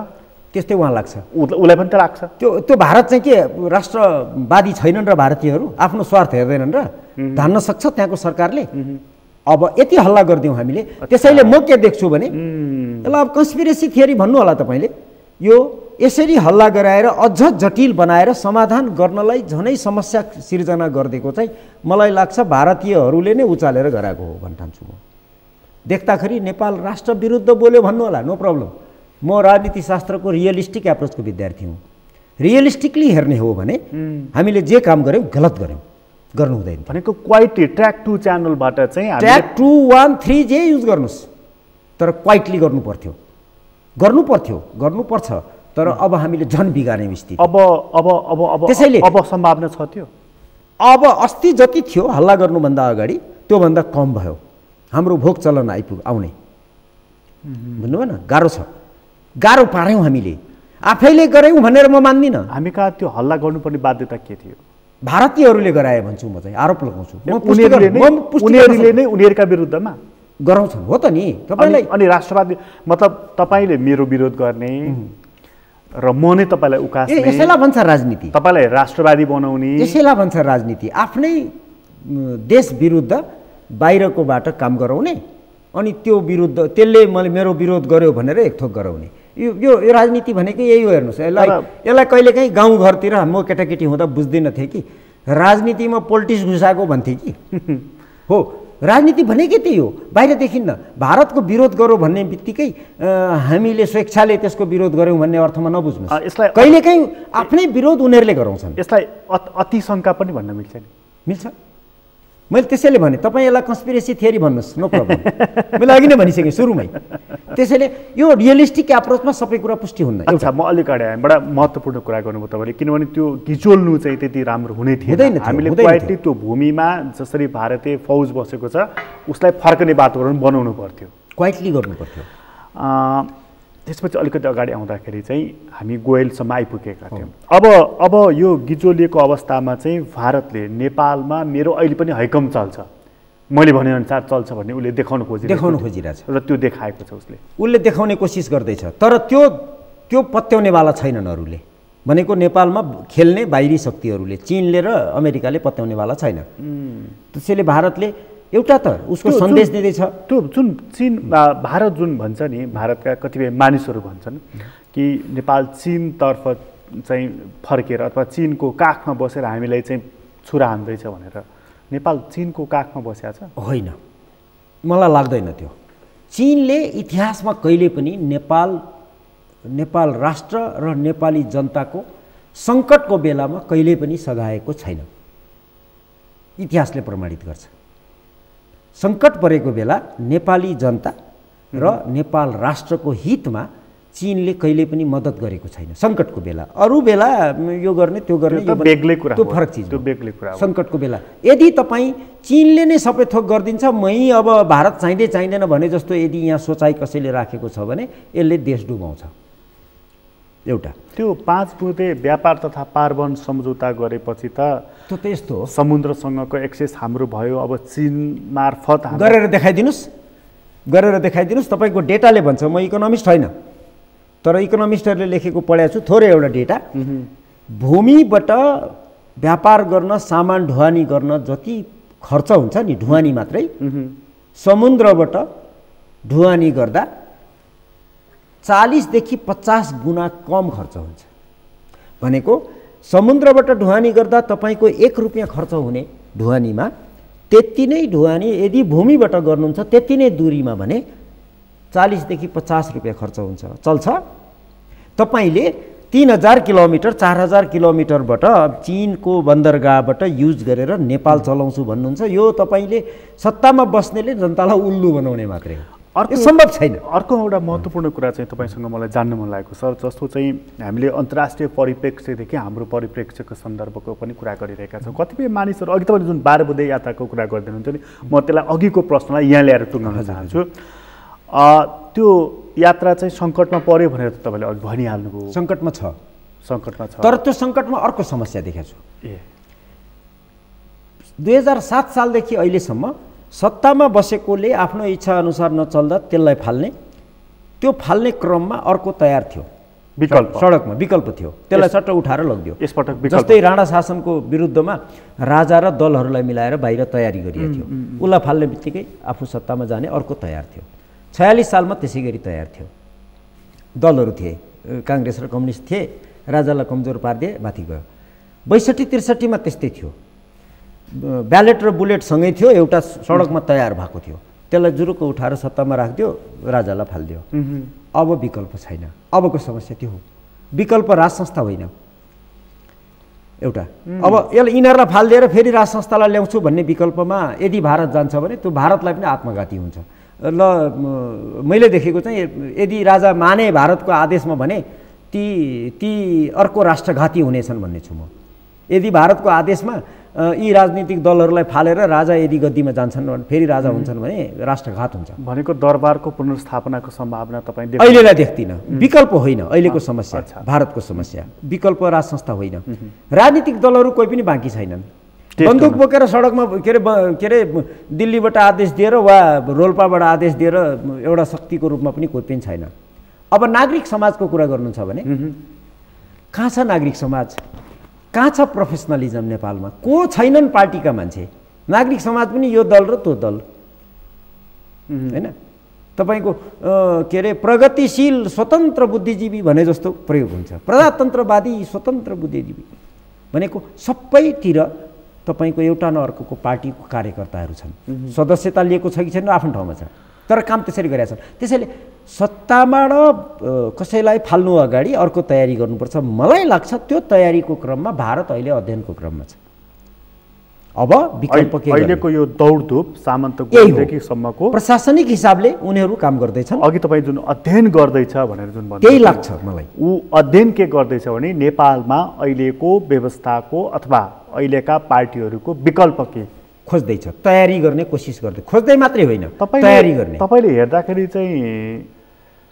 त्यस्तै उहाँ लाग्छ, उसलाई पनि त लाग्छ। त्यो भारत चाहिँ के राष्ट्रवादी छैनन् र भारतीयहरू आफ्नो स्वार्थ हेर्दैनन् र धान्न सक्छ त्यहाँको सरकारले। अब यति हल्ला गरिदिउँ हामीले, त्यसैले म के देख्छु भने यसलाई अब कन्स्पिरेसी थियोरी भन्नु होला तपाईँले, यो यसरी हल्ला गराएर अझ जटिल बनाएर समाधान गर्नलाई झनै समस्या सिर्जना गरिदिएको चाहिँ मलाई लाग्छ भारतीयहरूले नै उचालेर गराएको हो भन्न ठान्छु म। देख्दाखेरि नेपाल राष्ट्र विरुद्ध बोल्यो भन्नु होला, नो प्रब्लम। म राजनीतिशास्त्रको रियलिस्टिक एप्रोचको विद्यार्थी हुँ। रियलिस्टिकली हेर्ने हो भने हामीले जे काम गऱ्यौँ गलत गऱ्यौँ, गर्नु हुँदैन भनेको क्वाइटली ट्र्याक 2 च्यानलबाट चाहिँ ट्र्याक 2, 1, 3 जे युज गर्नुहोस्, तर क्वाइटली गर्नुपर्छ। तर अब हामीले झन् बिगार्यौँ स्थिति। अब त्यसैले अब सम्भावना छ त्यो। अब अस्ति जति थियो हल्ला गर्नुभन्दा अगाडि त्योभन्दा कम भयो हाम्रो भोग चलन आउने। बुझ्नुभयो न, गाह्रो छ, गाह्रो पार्यौँ हामीले, आफैले गऱ्यौँ भनेर म मान्दिनँ। हामी कहाँ त्यो हल्ला गर्नुपर्ने बाध्यता के थियो? भारतीयहरूले गराए भन्छु म, चाहिँ आरोप लगाउँछु। उनीहरूले नै उनीहरूका विरुद्धमा गराउँछन्, हो त नि। तपाईँलाई अनि राष्ट्रवादी मतलब तपाईँले मेरो विरोध गर्ने र म नै तपाईँलाई उकास्ने, यसैलाई भन्छ राजनीति। तपाईँलाई राष्ट्रवादी बनाउने, यसैलाई भन्छ राजनीति। आफ्नै देश विरुद्ध बाहिरकोबाट काम गराउने, अनि त्यो विरुद्ध त्यसले मैले मेरो विरोध गर्यो भनेर एकथोक गराउने, यो राजनीति भनेको यही हो। हेर्नुहोस्, यसलाई कहिलेकाहीँ गाउँघरतिर म केटाकेटी हुँदा बुझ्दिनँ थिएँ कि राजनीतिमा पोलिटिक्स घुसाएको भन्थे कि हो। राजनीति भनेकै त्यही हो, बाहिर देखिन्न। भारतको विरोध गरौँ भन्ने बित्तिकै हामीले स्वेच्छाले त्यसको विरोध गऱ्यौँ भन्ने अर्थमा नबुझ्नुहोस्। यसलाई कहिलेकाहीँ आफ्नै विरोध उनीहरूले गराउँछन्। यसलाई अतिशङ्का पनि भन्न मिल्छ नि? मिल्छ। मैले त्यसैले भने तपाईँ यसलाई कन्स्पिरेसी थियोरी भन्नुहोस्, नो प्रब्लम। मैले अघि नै भनिसकेँ सुरुमै। त्यसैले यो रियलिस्टिक एप्रोचमा सबै कुरा पुष्टि हुन्न। अच्छा, म अलिक अगाडि आएँ, बडा महत्त्वपूर्ण कुरा गर्नुभयो तपाईँले, किनभने त्यो घिचोल्नु चाहिँ त्यति राम्रो हुने थिएन। हामीले क्वाइटली त्यो भूमिमा जसरी भारतीय फौज बसेको छ उसलाई फर्कने वातावरण बनाउनु पर्थ्यो, क्वाइटली गर्नु पर्थ्यो। त्यसपछि अलिकति अगाडि आउँदाखेरि चाहिँ हामी गोयलसम्म आइपुगेका थियौँ। अब यो गिचोलिएको अवस्थामा चाहिँ भारतले नेपालमा मेरो अहिले पनि हैकम चल्छ, मैले भनेअनुसार चल्छ भन्ने उसले देखाउन खोजिरहेछ र त्यो देखाएको छ उसले देखाउने कोसिस गर्दैछ। तर त्यो पत्याउनेवाला छैनन् अरूले, भनेको नेपालमा खेल्ने बाहिरी शक्तिहरूले, चीनले र अमेरिकाले पत्याउनेवाला छैन। त्यसैले भारतले एउटा त उसको सन्देश दिँदैछ। त्यो जुन चीन भारत जुन भन्छ नि, भारतका कतिपय मानिसहरू भन्छन् कि नेपाल चीनतर्फ चाहिँ फर्केर अथवा चीनको काखमा बसेर हामीलाई चाहिँ छुरा हान्दैछ भनेर। नेपाल चीनको काखमा बसेको छ? होइन, मलाई लाग्दैन त्यो। चीनले इतिहासमा कहिले पनि नेपाल राष्ट्र र नेपाली जनताको सङ्कटको बेलामा कहिले पनि सघाएको छैन, इतिहासले प्रमाणित गर्छ। सङ्कट परेको बेला नेपाली जनता र नेपाल राष्ट्रको हितमा चीनले कहिले पनि मद्दत गरेको छैन सङ्कटको बेला। अरू बेला यो गर्ने त्यो गर्ने त्यो फरक चिज, त्यो बेग्लै कुरा। सङ्कटको बेला यदि तपाईँ चीनले नै सबै थोक गरिदिन्छ, मै अब भारत चाहिँदैन भने जस्तो यदि यहाँ सोचाइ कसैले राखेको छ भने यसले देश डुबाउँछ। एउटा। त्यो 5 बुँदे व्यापार तथा पारवन सम्झौता गरेपछि त त्यो त्यस्तो हो, समुद्रसँगको एक्सेस हाम्रो भयो। अब चीन मार्फत गरेर देखाइदिनुहोस्। तपाईँको डेटाले भन्छ, म इकोनोमिस्ट होइन, तर इकोनोमिस्टहरूले लेखेको पढेको छु थोरै एउटा डेटा। भूमिबाट व्यापार गर्न, सामान ढुवानी गर्न जति खर्च हुन्छ नि, ढुवानी मात्रै, समुद्रबाट ढुवानी गर्दा 40 देखि 50 गुणा कम खर्च हुन्छ। भनेको समुद्रबाट ढुवानी गर्दा तपाईँको 1 रुपियाँ खर्च हुने ढुवानीमा त्यति नै ढुवानी यदि भूमिबाट गर्नुहुन्छ त्यति नै दूरीमा भने 40 देखि 50 रुपियाँ खर्च हुन्छ, चल्छ। तपाईँले 3000 किलोमिटर 4000 किलोमिटरबाट चीनको बन्दरगाहबाट युज गरेर नेपाल चलाउँछु भन्नुहुन्छ, यो तपाईँले सत्तामा बस्नेले जनतालाई उल्लु बनाउने मात्रै हो, यो सम्भव छैन। अर्को एउटा महत्त्वपूर्ण कुरा चाहिँ तपाईँसँग मलाई जान्न मन लागेको छ, जस्तो चाहिँ हामीले अन्तर्राष्ट्रिय परिप्रेक्ष्यदेखि हाम्रो परिप्रेक्ष्यको सन्दर्भको पनि कुरा गरिरहेका छौँ। कतिपय मानिसहरू अघि तपाईँले जुन 12 बुँदे यात्राको कुरा गरिदिनुहुन्छ नि, म त्यसलाई अघिको प्रश्नलाई यहाँ ल्याएर टुङ्गाउन चाहन्छु। त्यो यात्रा चाहिँ सङ्कटमा पर्यो भनेर त तपाईँले अघि भनिहाल्नुभयो। सङ्कटमा छ, तर त्यो सङ्कटमा अर्को समस्या देखेको छु। 2007 सालदेखि अहिलेसम्म सत्तामा बसेकोले आफ्नो इच्छा अनुसार नचल्दा त्यसलाई फाल्ने, त्यो फाल्ने क्रममा अर्को तयार थियो, विकल्प सडकमा विकल्प थियो, त्यसलाई सट्ट उठाएर लगिदियो। यसपटक जस्तै राणा शासनको विरुद्धमा राजा र दलहरूलाई मिलाएर बाहिर तयारी गरिएको थियो, उसलाई फाल्ने बित्तिकै आफू सत्तामा जाने अर्को तयार थियो। 46 सालमा त्यसै गरी तयार थियो, दलहरू थिए, काङ्ग्रेस र कम्युनिस्ट थिए, राजालाई कमजोर पारिदिए, माथि गयो। 62-63 त्यस्तै थियो, ब्यालेट र बुलेट सँगै थियो, एउटा सडकमा तयार भएको थियो, त्यसलाई जुरुक्क उठाएर सत्तामा राखिदियो, राजालाई फालिदियो। अब विकल्प छैन, अबको समस्या त्यो हो, विकल्प राज संस्था होइन एउटा। अब यसलाई यिनीहरूलाई फालिदिएर फेरि राज संस्थालाई ल्याउँछु भन्ने विकल्पमा यदि भारत जान्छ भने त्यो भारतलाई पनि आत्मघाती हुन्छ। ल मैले देखेको चाहिँ यदि राजा माने भारतको आदेशमा भने ती अर्को राष्ट्रघाती हुनेछन् भन्ने छु म। यदि भारतको आदेशमा यी राजनीतिक दलहरूलाई फालेर राजा यदि गद्दीमा जान्छन्, फेरि राजा हुन्छन् भने राष्ट्रघात हुन्छ। भनेको दरबारको पुनर्स्थापनाको सम्भावना तपाईँ अहिलेलाई देख्दिनँ, विकल्प होइन अहिलेको समस्या, भारतको समस्या विकल्प राज संस्था होइन। राजनीतिक दलहरू कोही पनि बाँकी छैनन्, बन्दुक बोकेर सडकमा के अरे दिल्लीबाट आदेश दिएर वा रोल्पाबाट आदेश दिएर एउटा शक्तिको रूपमा पनि कोही पनि छैन। अब नागरिक समाजको कुरा गर्नु छ भने कहाँ छ नागरिक समाज, कहाँ छ प्रोफेसनलिजम नेपालमा? को छैनन् पार्टीका मान्छे, नागरिक समाज पनि यो दल र त्यो दल हैन। तपाईको के अरे प्रगतिशील स्वतन्त्र बुद्धिजीवी भने जस्तो प्रयोग हुन्छ, प्रजातन्त्रवादी स्वतन्त्र बुद्धिजीवी भनेको सबैतिर तपाईको एउटा न अर्को पार्टीको कार्यकर्ताहरू छन्, सदस्यता लिएको छ कि छैन आफ्नो ठाउँमा छ, तर काम त्यसरी गरेका छन्। त्यसैले सत्ताबाट कसैलाई फाल्नु अगाडि अर्को तयारी गर्नुपर्छ। मलाई लाग्छ त्यो तयारीको क्रममा भारत अहिले अध्ययनको क्रममा छ। अब विकल्प के अहिलेको यो दौडधुप सामन्तदेखि सम्मको प्रशासनिक हिसाबले उनीहरू काम गर्दैछन्। अघि तपाईँ जुन अध्ययन गर्दैछ भनेर जुन भन्नु त्यही लाग्छ मलाई। ऊ अध्ययन के गर्दैछ भने नेपालमा अहिलेको व्यवस्थाको अथवा अहिलेका पार्टीहरूको विकल्प के खोज्दैछ, तयारी गर्ने कोसिस गर्दै, खोज्दै मात्रै होइन तयारी गर्ने। तपाईँले हेर्दाखेरि चाहिँ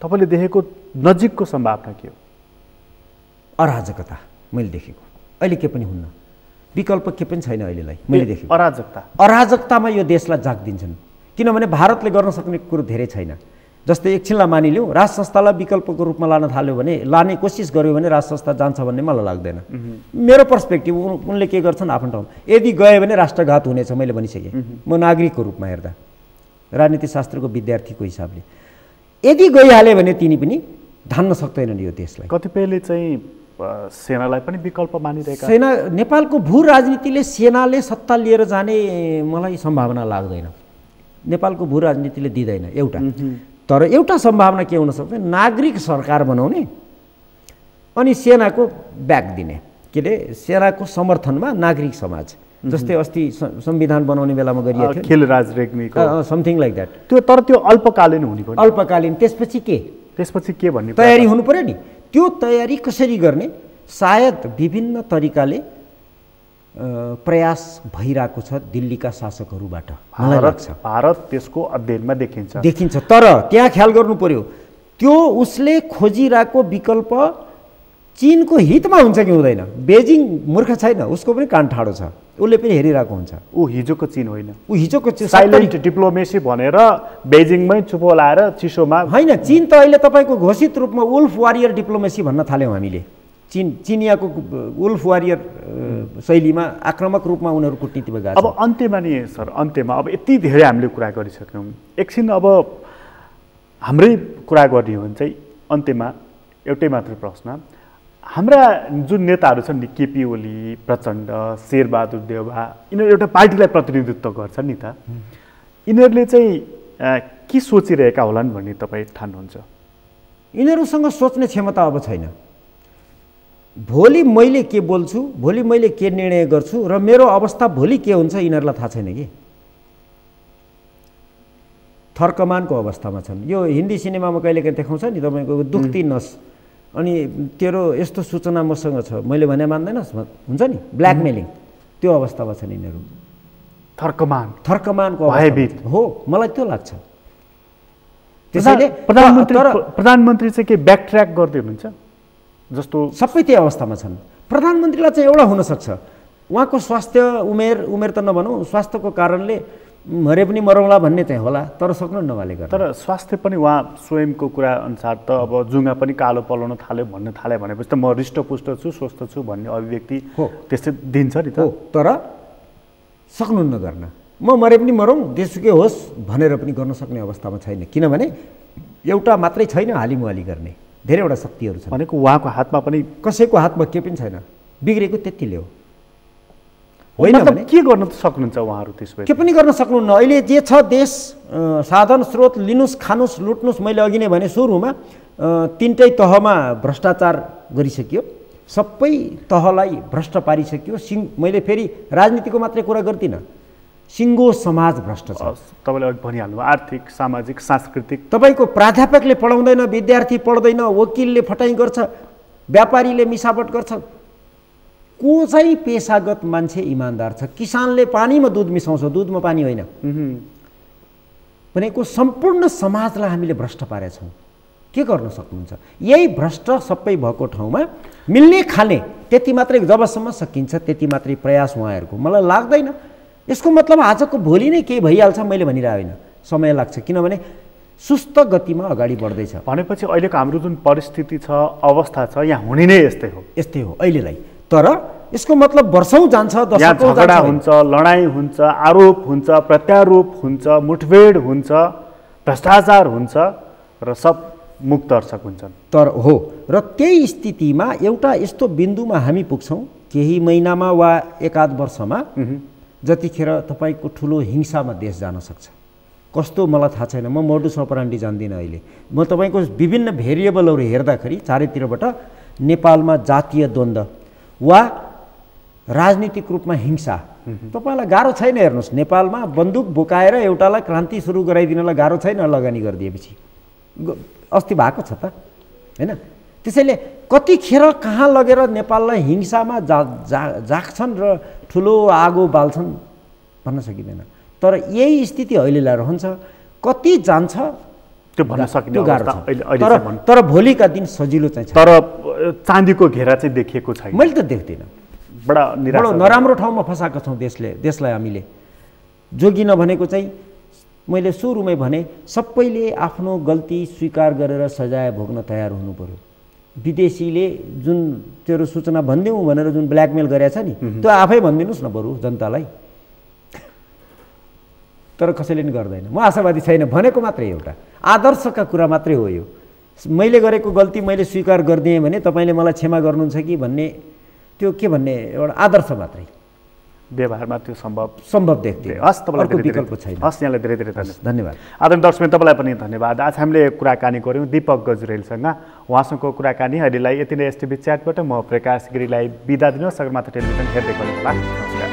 तपाईँले देखेको नजिकको सम्भावना के हो? अराजकता मैले देखेको, अहिले के पनि हुन्न, विकल्प के पनि छैन अहिलेलाई मैले देखेको। अराजकतामा यो देशलाई जाग्दिन्छन्, किनभने भारतले गर्न सक्ने कुरो धेरै छैन। जस्तै एकछिनलाई मानिलिउँ राज संस्थालाई विकल्पको रूपमा लान थाल्यो भने, लाने कोसिस गर्यो भने राज संस्था जान्छ भन्ने मलाई लाग्दैन। मेरो पर्सपेक्टिभ, उनले के गर्छन् आफ्नो ठाउँमा, यदि गयो भने राष्ट्रघात हुनेछ मैले भनिसकेँ। म नागरिकको रूपमा हेर्दा, राजनीति शास्त्रको विद्यार्थीको हिसाबले यदि गइहाल्यो भने तिनी पनि धान्न सक्दैनन् यो देशलाई। कतिपयले चाहिँ सेनालाई पनि विकल्प मानिरहेका, सेना नेपालको भू राजनीतिले सेनाले सत्ता लिएर जाने मलाई सम्भावना लाग्दैन, नेपालको भू राजनीतिले दिँदैन एउटा। तर एउटा सम्भावना के हुन सक्छ, नागरिक सरकार बनाउने अनि सेनाको ब्याक दिने, के अरे सेनाको समर्थनमा नागरिक समाज, जस्तै अस्ति संविधान बनाउने बेलामा गरिएको थियो खिलराज रेग्मीको समथिङ लाइक द्याट। त्यो तर त्यो अल्पकालीन हुने भयो, अल्पकालीन। त्यसपछि के भन्ने तयारी हुनु पर्यो नि। त्यो तयारी कसरी गर्ने सायद विभिन्न तरिकाले प्रयास भइरहेको छ दिल्लीका शासकहरूबाट मलाई लाग्छ। भारत त्यसको अध्ययनमा देखिन्छ, तर त्यहाँ ख्याल गर्नु पर्यो, त्यो उसले खोजिरहेको विकल्प चीनको हितमा हुन्छ कि हुँदैन? बेजिङ मूर्ख छैन, उसको पनि कान ठाडो छ, उसले पनि हेरिरहेको हुन्छ। ऊ हिजोको चीन होइन, ऊ हिजोको साइलेन्ट डिप्लोमेसी भनेर बेजिङमै चुपो लाएर चिसोमा होइन। चीन त अहिले तपाईँको घोषित रूपमा वुल्फ वारियर डिप्लोमेसी भन्न थाल्यौँ हामीले। चिनियाको वुल्फ वारियर शैलीमा आक्रामक रूपमा उनीहरू कूटनीतिमा गएको। अब अन्त्यमा नि सर, अन्त्यमा अब यति धेरै हामीले कुरा गरिसक्यौँ, एकछिन अब हाम्रै कुरा गर्ने हो भने चाहिँ अन्त्यमा एउटै मात्र प्रश्न, हाम्रा जुन नेताहरू छन् नि, केपी ओली, प्रचण्ड, शेरबहादुर देउवा, यिनीहरू एउटा पार्टीलाई प्रतिनिधित्व गर्छन् नि त, यिनीहरूले चाहिँ के सोचिरहेका होलान् भन्ने तपाईँ ठान्नुहुन्छ? यिनीहरूसँग सोच्ने क्षमता अब छैन। भोलि मैले के बोल्छु, भोलि मैले के निर्णय गर्छु र मेरो अवस्था भोलि के हुन्छ यिनीहरूलाई थाहा छैन कि। थर्कमानको अवस्थामा छन्। यो हिन्दी सिनेमामा कहिलेकाहीँ देखाउँछ नि तपाईँको दुख्ती नस, अनि तेरो यस्तो सूचना मसँग छ, मैले भने मान्दैनस् हुन्छ नि, ब्ल्याकमेलिङ, त्यो अवस्थामा छन् यिनीहरू। थर्कमानको हो, मलाई त्यो लाग्छ। त्यसैले प्रधानमन्त्री चाहिँ के ब्याकट्र्याक गर्दै हुनुहुन्छ जस्तो? सबै त्यही अवस्थामा छन्। प्रधानमन्त्रीलाई चाहिँ एउटा हुनसक्छ, उहाँको स्वास्थ्य, उमेर त नभनौँ, स्वास्थ्यको कारणले मरे पनि मरौँला भन्ने चाहिँ होला, तर सक्नुहुन्न उहाँले गर्दा। तर स्वास्थ्य पनि उहाँ स्वयंको कुरा अनुसार त अब जुङ्गा पनि कालो पलाउन थाल्यो भन्ने थाल्यो भनेपछि त म हृष्टपुष्ट छु, स्वस्थ छु भन्ने अभिव्यक्ति हो, त्यस्तै दिन्छ नि त। तर सक्नुहुन्न गर्न। म मरे पनि मरौँ, जेसुकै होस् भनेर पनि गर्न सक्ने अवस्थामा छैन, किनभने एउटा मात्रै छैन हालिमुहाली गर्ने, धेरैवटा शक्तिहरू छन्। भनेको उहाँको हातमा पनि, कसैको हातमा के पनि छैन, बिग्रेको त्यतिले हो। होइन के गर्न सक्नुहुन्छ उहाँहरू? त्यसपछि के पनि गर्न सक्नुहुन्न। अहिले जे छ देश, साधन स्रोत लिनुहोस्, खानुहोस्, लुट्नुहोस्। मैले अघि नै भने सुरुमा तिनटै तहमा भ्रष्टाचार गरिसक्यो, सबै तहलाई भ्रष्ट पारिसक्यो। मैले फेरि राजनीतिको मात्रै कुरा गर्दिनँ, सिङ्गो समाज भ्रष्ट छ। तपाईँले अघि भनिहाल्नु, आर्थिक, सामाजिक, सांस्कृतिक। तपाईँको प्राध्यापकले पढाउँदैन, विद्यार्थी पढ्दैन, वकिलले फटाइ गर्छ, व्यापारीले मिसावट गर्छ। को चाहिँ पेसागत मान्छे इमान्दार छ? किसानले पानीमा दुध मिसाउँछ, दुधमा पानी होइन भनेको सम्पूर्ण समाजलाई हामीले भ्रष्ट पारेछौँ। के गर्न सक्नुहुन्छ? यही भ्रष्ट सबै भएको ठाउँमा मिल्ने खाने त्यति मात्रै, जबसम्म सकिन्छ त्यति मात्रै प्रयास उहाँहरूको। मलाई लाग्दैन यसको मतलब आजको भोलि नै केही भइहाल्छ, मैले भनिरहेको होइन, समय लाग्छ, किनभने सुस्त गतिमा अगाडि बढ्दैछ। भनेपछि अहिलेको हाम्रो जुन परिस्थिति छ, अवस्था छ, यहाँ हुने नै यस्तै हो, यस्तै हो अहिलेलाई। तर यसको मतलब वर्षौँ जान्छ, दशकौँ झगडा हुन्छ, लडाइँ हुन्छ, आरोप हुन्छ, प्रत्यारोप हुन्छ, मुठभेड हुन्छ, भ्रष्टाचार हुन्छ र सब मुखदर्शक हुन्छन्। तर हो, र त्यही स्थितिमा एउटा यस्तो बिन्दुमा हामी पुग्छौँ केही महिनामा वा एकाध वर्षमा, जतिखेर तपाईँको ठुलो हिंसामा देश जान सक्छ। कस्तो मलाई थाहा छैन, म मोडुस अपरान्डी जान्दिनँ अहिले। म तपाईँको विभिन्न भेरिएबलहरू हेर्दाखेरि चारैतिरबाट नेपालमा जातीय द्वन्द्व वा राजनीतिक रूपमा हिंसा, तपाईँलाई गाह्रो छैन। हेर्नुहोस्, नेपालमा बन्दुक बोकाएर एउटालाई क्रान्ति सुरु गराइदिनलाई गाह्रो छैन लगानी गरिदिएपछि। अस्ति भएको छ त, होइन? त्यसैले कतिखेर कहाँ लगेर नेपाललाई हिंसामा जाग्छन् र ठुलो आगो बाल्छन् भन्न सकिँदैन। तर यही स्थिति अहिलेलाई रहन्छ, कति जान्छ त्यो भन्न सकिने अवस्था। तर भोलिका दिन सजिलो चाहिँ छ। तर चाँदीको घेरा चाहिँ देखिएको छैन, मैले त देख्दिनँ। बडा नराम्रो ठाउँमा फसाएका छौँ देशलाई हामीले। जोगिन भनेको चाहिँ मैले सुरुमै भने, सबैले आफ्नो गल्ती स्वीकार गरेर सजाय भोग्न तयार हुनु पर्यो। विदेशीले जुन तेरो सूचना भनिदेऊ भनेर जुन ब्ल्याकमेल गरेछ नि, त्यो आफै भनिदिनुहोस् न बरु जनतालाई। तर कसैले नि गर्दैन। म आशावादी छैन भनेको मात्रै, एउटा आदर्शका कुरा मात्रै हो यो। मैले गरेको गल्ती मैले स्वीकार गरिदिएँ भने तपाईँले मलाई क्षमा गर्नुहुन्छ कि भन्ने, त्यो के भन्ने एउटा आदर्श मात्रै। व्यवहारमा त्यो सम्भव देख्थे। हस्, तपाईँलाई विकल्प छैन। हस्, यहाँलाई धेरै धेरै धन्यवाद। आदरणीय दर्शक, तपाईँलाई पनि धन्यवाद। आज हामीले कुराकानी गऱ्यौँ दिपक गजुरेलसँग। उहाँसँगको कुराकानी अहिलेलाई यति नै एसटिभी च्याटबाट। म प्रकाश गिरीलाई बिदा दिनुहोस्। सगरमाथा टेलिभिजन हेर्दै गर्नुहोला। नमस्कार।